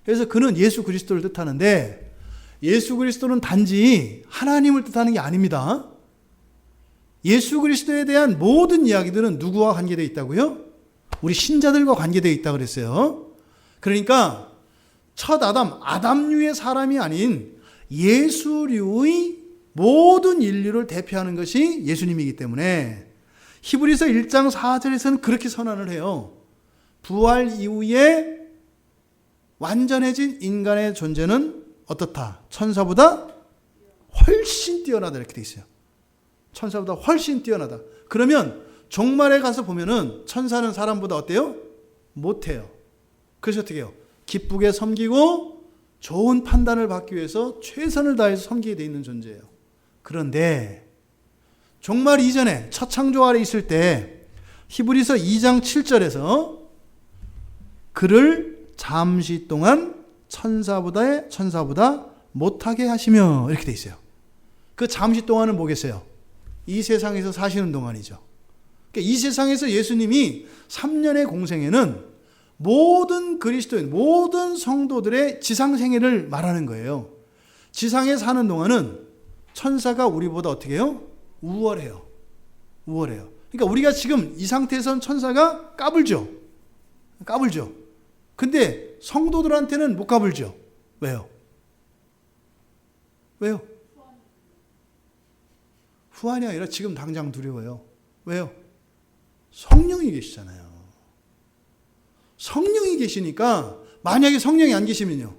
그래서 그는 예수 그리스도를 뜻하는데 예수 그리스도는 단지 하나님을 뜻하는 게 아닙니다. 예수 그리스도에 대한 모든 이야기들은 누구와 관계되어 있다고요? 우리 신자들과 관계되어 있다고 그랬어요. 그러니까 첫 아담류의 사람이 아닌 예수류의 모든 인류를 대표하는 것이 예수님이기 때문에 히브리서 1장 4절에서는 그렇게 선언을 해요. 부활 이후에 완전해진 인간의 존재는 어떻다? 천사보다 훨씬 뛰어나다 이렇게 돼 있어요. 천사보다 훨씬 뛰어나다. 그러면 종말에 가서 보면은 천사는 사람보다 어때요? 못해요. 그래서 어떻게 해요? 기쁘게 섬기고 좋은 판단을 받기 위해서 최선을 다해서 섬기게 돼 있는 존재예요. 그런데 종말 이전에 첫 창조 아래 있을 때 히브리서 2장 7절에서 그를 잠시 동안 천사보다 못하게 하시며 이렇게 돼 있어요. 그 잠시 동안은 뭐겠어요? 이 세상에서 사시는 동안이죠. 그러니까 이 세상에서 예수님이 3년의 공생애는 모든 그리스도인, 모든 성도들의 지상생애를 말하는 거예요. 지상에 사는 동안은 천사가 우리보다 어떻게 해요? 우월해요. 그러니까 우리가 지금 이 상태에서는 천사가 까불죠. 근데 성도들한테는 못 까불죠. 왜요? 후환이 아니라 지금 당장 두려워요. 왜요? 성령이 계시잖아요. 성령이 계시니까 만약에 성령이 안 계시면요.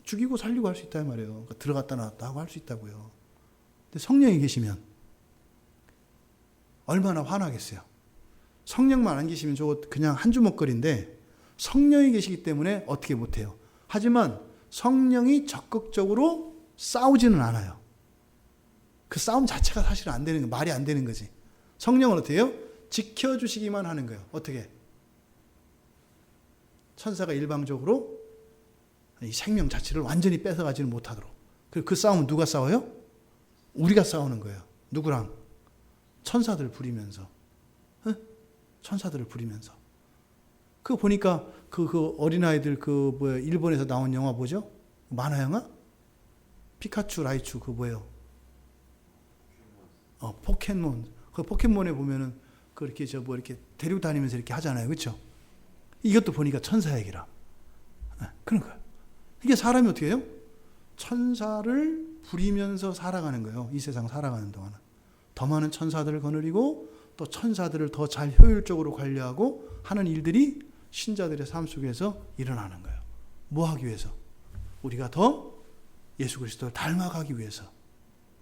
죽이고 살리고 할 수 있다 말이에요. 그러니까 들어갔다 나왔다 하고 할 수 있다고요. 근데 성령이 계시면 얼마나 화나겠어요. 성령만 안 계시면 저거 그냥 한 주먹거리인데 성령이 계시기 때문에 어떻게 못해요. 하지만 성령이 적극적으로 싸우지는 않아요. 그 싸움 자체가 사실은 안 되는 거, 말이 안 되는 거지. 성령은 어떻게 해요? 지켜주시기만 하는 거예요. 어떻게? 천사가 일방적으로 이 생명 자체를 완전히 뺏어가지는 못하도록. 그리고 그 싸움은 누가 싸워요? 우리가 싸우는 거예요. 누구랑? 천사들을 부리면서. 천사들을 부리면서. 그거 보니까 그 어린아이들 일본에서 나온 영화 뭐죠? 만화 영화? 피카츄, 라이츄 그거 뭐예요? 포켓몬. 그 포켓몬에 보면은 그렇게 이렇게 데리고 다니면서 이렇게 하잖아요. 그렇죠? 이것도 보니까 천사 얘기라. 그런 거예요. 이게 사람이 어떻게 해요? 천사를 부리면서 살아가는 거예요. 이 세상 살아가는 동안은. 더 많은 천사들을 거느리고 또 천사들을 더 잘 효율적으로 관리하고 하는 일들이 신자들의 삶 속에서 일어나는 거예요. 뭐 하기 위해서? 우리가 더 예수 그리스도를 닮아가기 위해서.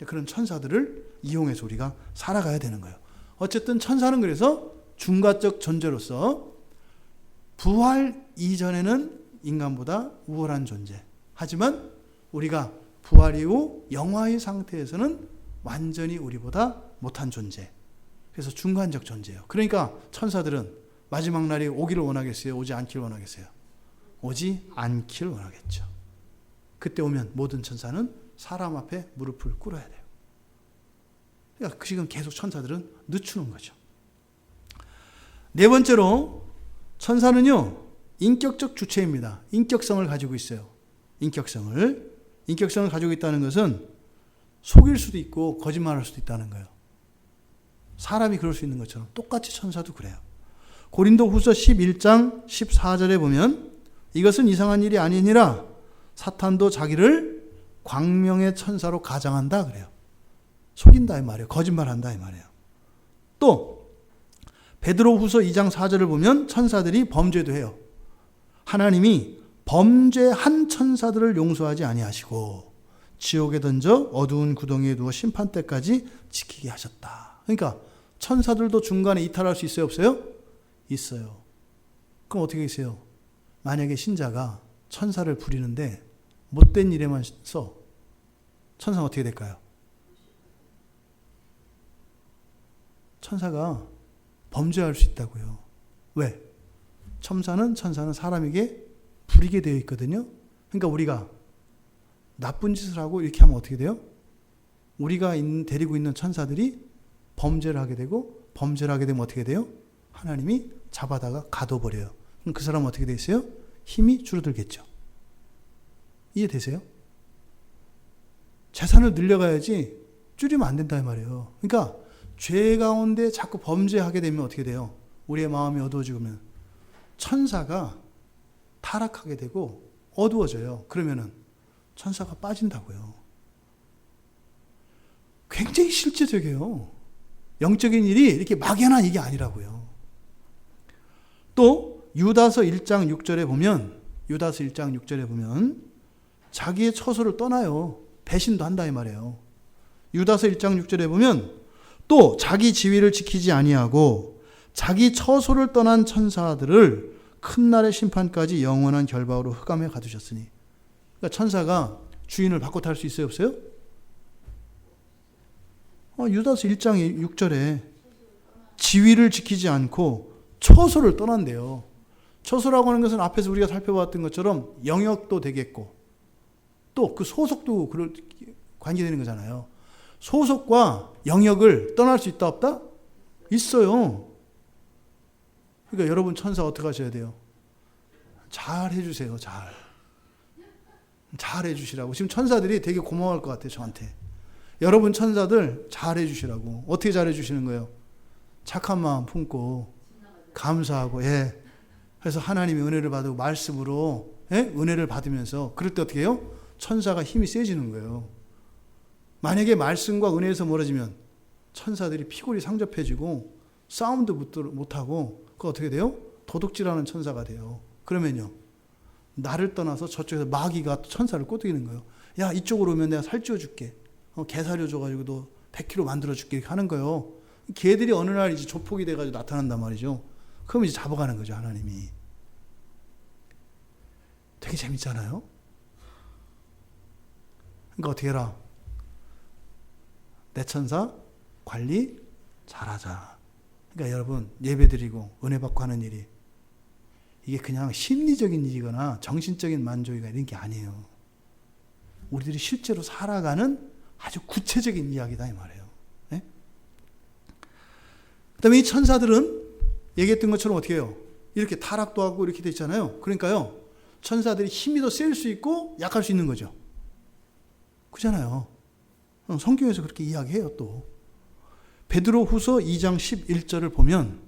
그런 천사들을 이용해서 우리가 살아가야 되는 거예요. 어쨌든 천사는 그래서 중간적 존재로서 부활 이전에는 인간보다 우월한 존재. 하지만 우리가 부활 이후 영화의 상태에서는 완전히 우리보다 못한 존재. 그래서 중간적 존재예요. 그러니까 천사들은 마지막 날이 오기를 원하겠어요? 오지 않기를 원하겠어요? 오지 않기를 원하겠죠. 그때 오면 모든 천사는 사람 앞에 무릎을 꿇어야 돼요. 그러니까 지금 계속 천사들은 늦추는 거죠. 네 번째로 천사는요, 인격적 주체입니다. 인격성을 가지고 있어요. 인격성을 가지고 있다는 것은 속일 수도 있고 거짓말할 수도 있다는 거예요. 사람이 그럴 수 있는 것처럼 똑같이 천사도 그래요. 고린도후서 11장 14절에 보면 이것은 이상한 일이 아니니라 사탄도 자기를 광명의 천사로 가장한다 그래요. 속인다 이 말이에요. 거짓말한다 이 말이에요. 또 베드로후서 2장 4절을 보면 천사들이 범죄도 해요. 하나님이 범죄한 천사들을 용서하지 아니하시고 지옥에 던져 어두운 구덩이에 두어 심판 때까지 지키게 하셨다. 그러니까 천사들도 중간에 이탈할 수 있어요? 없어요? 있어요. 그럼 어떻게 있어요? 만약에 신자가 천사를 부리는데 못된 일에만 써, 천사는 어떻게 될까요? 천사가 범죄할 수 있다고요. 왜? 천사는 사람에게 부리게 되어 있거든요. 그러니까 우리가 나쁜 짓을 하고 이렇게 하면 어떻게 돼요? 우리가 데리고 있는 천사들이 범죄를 하게 되고, 범죄를 하게 되면 어떻게 돼요? 하나님이 잡아다가 가둬버려요. 그럼 그 사람은 어떻게 돼 있어요? 힘이 줄어들겠죠. 이해되세요? 재산을 늘려가야지 줄이면 안 된다 이 말이에요. 그러니까 죄 가운데 자꾸 범죄하게 되면 어떻게 돼요? 우리의 마음이 어두워지면 천사가 타락하게 되고 어두워져요. 그러면은 천사가 빠진다고요. 굉장히 실제적이에요. 영적인 일이 이렇게 막연한 이게 아니라고요. 또 유다서 1장 6절에 보면 자기의 처소를 떠나요. 배신도 한다 이 말이에요. 유다서 1장 6절에 보면 또 자기 지위를 지키지 아니하고 자기 처소를 떠난 천사들을 큰 날의 심판까지 영원한 결박으로 흑암에 가두셨으니. 그러니까 천사가 주인을 바꿔 탈 수 있어요? 없어요? 유다서 1장 6절에 지위를 지키지 않고 처소를 떠난대요. 처소라고 하는 것은 앞에서 우리가 살펴봤던 것처럼 영역도 되겠고 또 그 소속도 관계되는 거잖아요. 소속과 영역을 떠날 수 있다 없다? 있어요. 그러니까 여러분 천사 어떻게 하셔야 돼요? 잘 해주세요. 잘 해주시라고. 지금 천사들이 되게 고마워할 것 같아요. 저한테. 여러분 천사들 잘 해주시라고. 어떻게 잘 해주시는 거예요? 착한 마음 품고 감사하고, 그래서 하나님의 은혜를 받고 말씀으로 은혜를 받으면서 그럴 때 어떻게 해요? 천사가 힘이 세지는 거예요. 만약에 말씀과 은혜에서 멀어지면 천사들이 피골이 상접해지고 싸움도 못하고 그거 어떻게 돼요? 도둑질하는 천사가 돼요. 그러면요, 나를 떠나서 저쪽에서 마귀가 천사를 꼬드기는 거예요. 야, 이쪽으로 오면 내가 살찌워 줄게. 개 사려줘가지고 너 100kg 만들어줄게. 이렇게 하는 거예요. 개들이 어느 날 이제 조폭이 돼가지고 나타난단 말이죠. 그럼 이제 잡아가는 거죠, 하나님이. 되게 재밌잖아요? 그러니까 어떻게 해라? 내 천사 관리 잘하자. 그러니까 여러분, 예배드리고 은혜 받고 하는 일이 이게 그냥 심리적인 일이거나 정신적인 만족이나 이런 게 아니에요. 우리들이 실제로 살아가는 아주 구체적인 이야기다 이 말이에요. 네? 그다음에 이 천사들은 얘기했던 것처럼 어떻게 해요? 이렇게 타락도 하고 이렇게 돼 있잖아요. 그러니까요, 천사들이 힘이 더 셀 수 있고 약할 수 있는 거죠. 그잖아요. 성경에서 그렇게 이야기해요. 또 베드로후서 2장 11절을 보면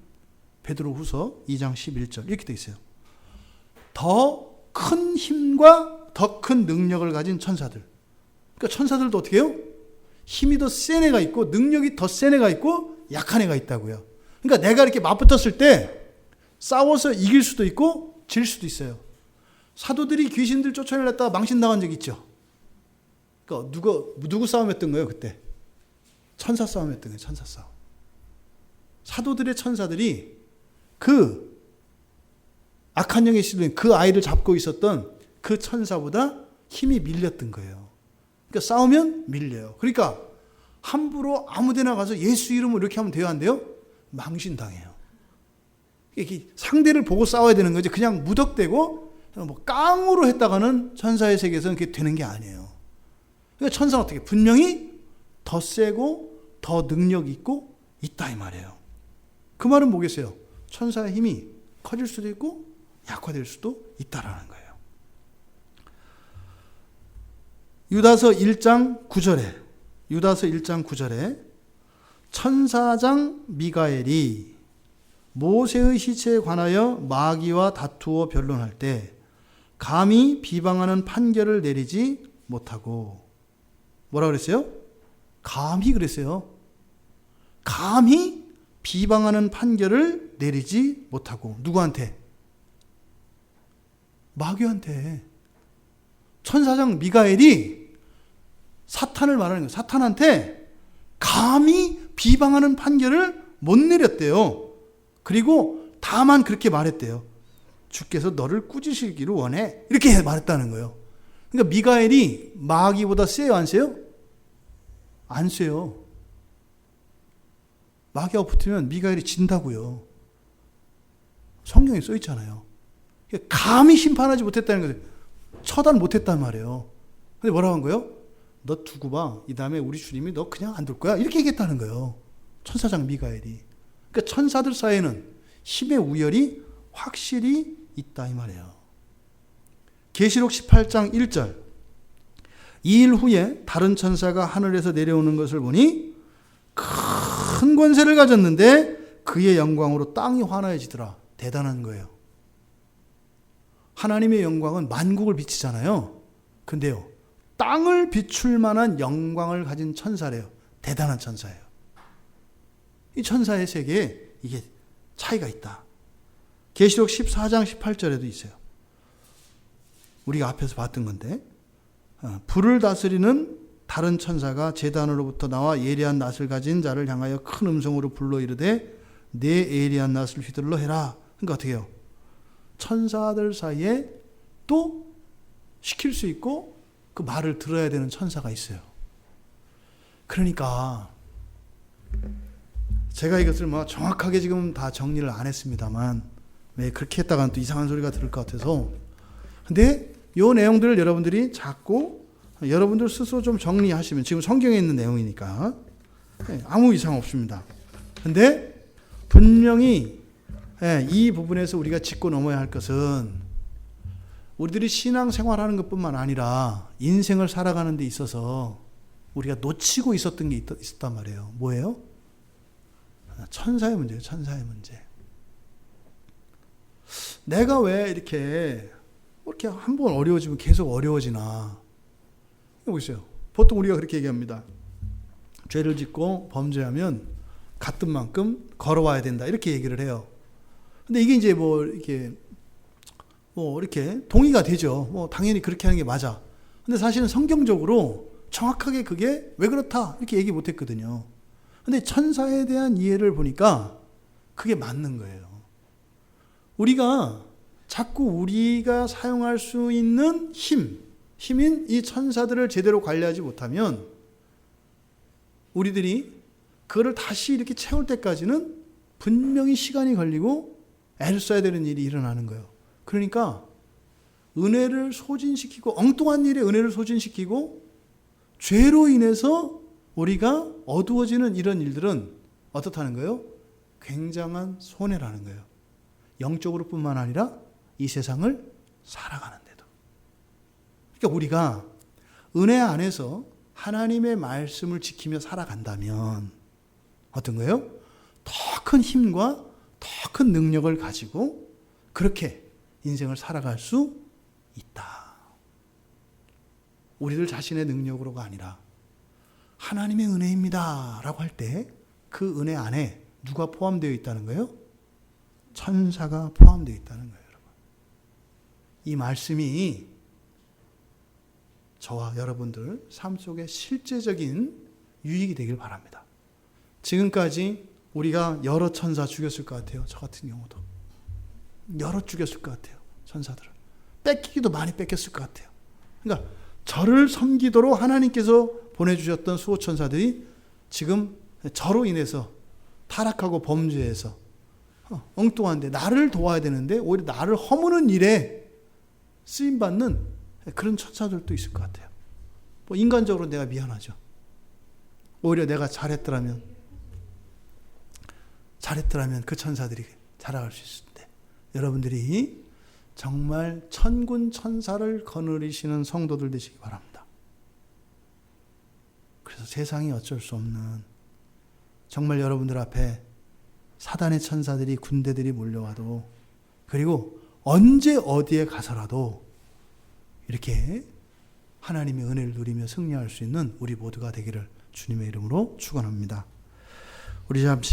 베드로후서 2장 11절 이렇게 돼 있어요. 더 큰 힘과 더 큰 능력을 가진 천사들. 그러니까 천사들도 어떻게 해요? 힘이 더 센 애가 있고 능력이 더 센 애가 있고 약한 애가 있다고요. 그러니까 내가 이렇게 맞붙었을 때 싸워서 이길 수도 있고 질 수도 있어요. 사도들이 귀신들 쫓아내렸다가 망신당한 적이 있죠. 그러니까 누구 싸움했던 거예요 그때? 천사 싸움했던 거예요. 천사 싸움. 사도들의 천사들이 그 악한 영에 시들린 그 아이를 잡고 있었던 그 천사보다 힘이 밀렸던 거예요. 그러니까 싸우면 밀려요. 그러니까 함부로 아무데나 가서 예수 이름으로 이렇게 하면 돼요, 안 돼요? 망신당해요. 이게 상대를 보고 싸워야 되는 거지. 그냥 무덕대고 뭐 깡으로 했다가는 천사의 세계에서는 그게 되는 게 아니에요. 그러니까 천사는 어떻게? 분명히 더 세고 더 능력 있고 있다 이 말이에요. 그 말은 뭐겠어요? 천사의 힘이 커질 수도 있고 약화될 수도 있다라는 거예요. 유다서 1장 9절에 천사장 미가엘이 모세의 시체에 관하여 마귀와 다투어 변론할 때 감히 비방하는 판결을 내리지 못하고, 뭐라 그랬어요? 감히 그랬어요. 감히 비방하는 판결을 내리지 못하고. 누구한테? 마귀한테. 천사장 미가엘이 사탄을 말하는 거예요. 사탄한테 감히 비방하는 판결을 못 내렸대요. 그리고 다만 그렇게 말했대요. 주께서 너를 꾸짖으시기를 원해. 이렇게 말했다는 거예요. 그러니까 미가엘이 마귀보다 세요, 안 세요? 안 세요. 마귀하고 붙으면 미가엘이 진다고요. 성경에 써 있잖아요. 감히 심판하지 못했다는 거예요. 처단 못했단 말이에요. 근데 뭐라고 한 거예요? 너 두고 봐. 이 다음에 우리 주님이 너 그냥 안 둘 거야. 이렇게 얘기했다는 거예요. 천사장 미가엘이. 그러니까 천사들 사이에는 힘의 우열이 확실히 있다 이 말이에요. 계시록 18장 1절. 2일 후에 다른 천사가 하늘에서 내려오는 것을 보니 큰 권세를 가졌는데 그의 영광으로 땅이 환해지더라. 대단한 거예요. 하나님의 영광은 만국을 비치잖아요. 근데요, 땅을 비출 만한 영광을 가진 천사래요. 대단한 천사예요. 이 천사의 세계에 이게 차이가 있다. 계시록 14장 18절에도 있어요. 우리가 앞에서 봤던 건데, 불을 다스리는 다른 천사가 제단으로부터 나와 예리한 낫을 가진 자를 향하여 큰 음성으로 불러 이르되 내 예리한 낫을 휘둘러 해라. 그러니까 어떻게 해요? 천사들 사이에 또 시킬 수 있고 그 말을 들어야 되는 천사가 있어요. 그러니까 제가 이것을 뭐 정확하게 지금 다 정리를 안 했습니다만, 왜 그렇게 했다가는 또 이상한 소리가 들을 것 같아서. 근데 이 내용들을 여러분들이 자꾸 여러분들 스스로 좀 정리하시면, 지금 성경에 있는 내용이니까 아무 이상 없습니다. 근데 분명히 이 부분에서 우리가 짚고 넘어야 할 것은, 우리들이 신앙생활하는 것뿐만 아니라 인생을 살아가는 데 있어서 우리가 놓치고 있었던 게 있었단 말이에요. 뭐예요? 천사의 문제예요. 천사의 문제. 내가 왜 이렇게 한 번 어려워지면 계속 어려워지나. 보세요. 보통 우리가 그렇게 얘기합니다. 죄를 짓고 범죄하면 같은 만큼 걸어와야 된다. 이렇게 얘기를 해요. 근데 이게 이제 이렇게 동의가 되죠. 당연히 그렇게 하는 게 맞아. 근데 사실은 성경적으로 정확하게 그게 왜 그렇다 이렇게 얘기 못 했거든요. 근데 천사에 대한 이해를 보니까 그게 맞는 거예요. 우리가 자꾸 우리가 사용할 수 있는 힘인 이 천사들을 제대로 관리하지 못하면 우리들이 그거를 다시 이렇게 채울 때까지는 분명히 시간이 걸리고 애를 써야 되는 일이 일어나는 거예요. 그러니까 은혜를 소진시키고, 엉뚱한 일에 은혜를 소진시키고 죄로 인해서 우리가 어두워지는 이런 일들은 어떻다는 거예요? 굉장한 손해라는 거예요. 영적으로 뿐만 아니라 이 세상을 살아가는데도. 그러니까 우리가 은혜 안에서 하나님의 말씀을 지키며 살아간다면 어떤 거예요? 더 큰 힘과 더 큰 능력을 가지고 그렇게 인생을 살아갈 수 있다. 우리들 자신의 능력으로가 아니라 하나님의 은혜입니다 라고 할 때 그 은혜 안에 누가 포함되어 있다는 거예요? 천사가 포함되어 있다는 거예요, 여러분. 이 말씀이 저와 여러분들 삶 속에 실제적인 유익이 되길 바랍니다. 지금까지 우리가 여러 천사 죽였을 것 같아요. 저 같은 경우도 여러 죽였을 것 같아요. 천사들을 뺏기기도 많이 뺏겼을 것 같아요. 그러니까 저를 섬기도록 하나님께서 보내주셨던 수호 천사들이 지금 저로 인해서 타락하고 범죄해서 엉뚱한데 나를 도와야 되는데 오히려 나를 허무는 일에 쓰임받는 그런 천사들도 있을 것 같아요. 뭐 인간적으로 내가 미안하죠. 오히려 내가 잘했더라면 그 천사들이 자라갈 수 있을 때 여러분들이 정말 천군 천사를 거느리시는 성도들 되시기 바랍니다. 그래서 세상이 어쩔 수 없는 정말 여러분들 앞에 사단의 천사들이 군대들이 몰려와도 그리고 언제 어디에 가서라도 이렇게 하나님의 은혜를 누리며 승리할 수 있는 우리 모두가 되기를 주님의 이름으로 축원합니다. 우리 잠시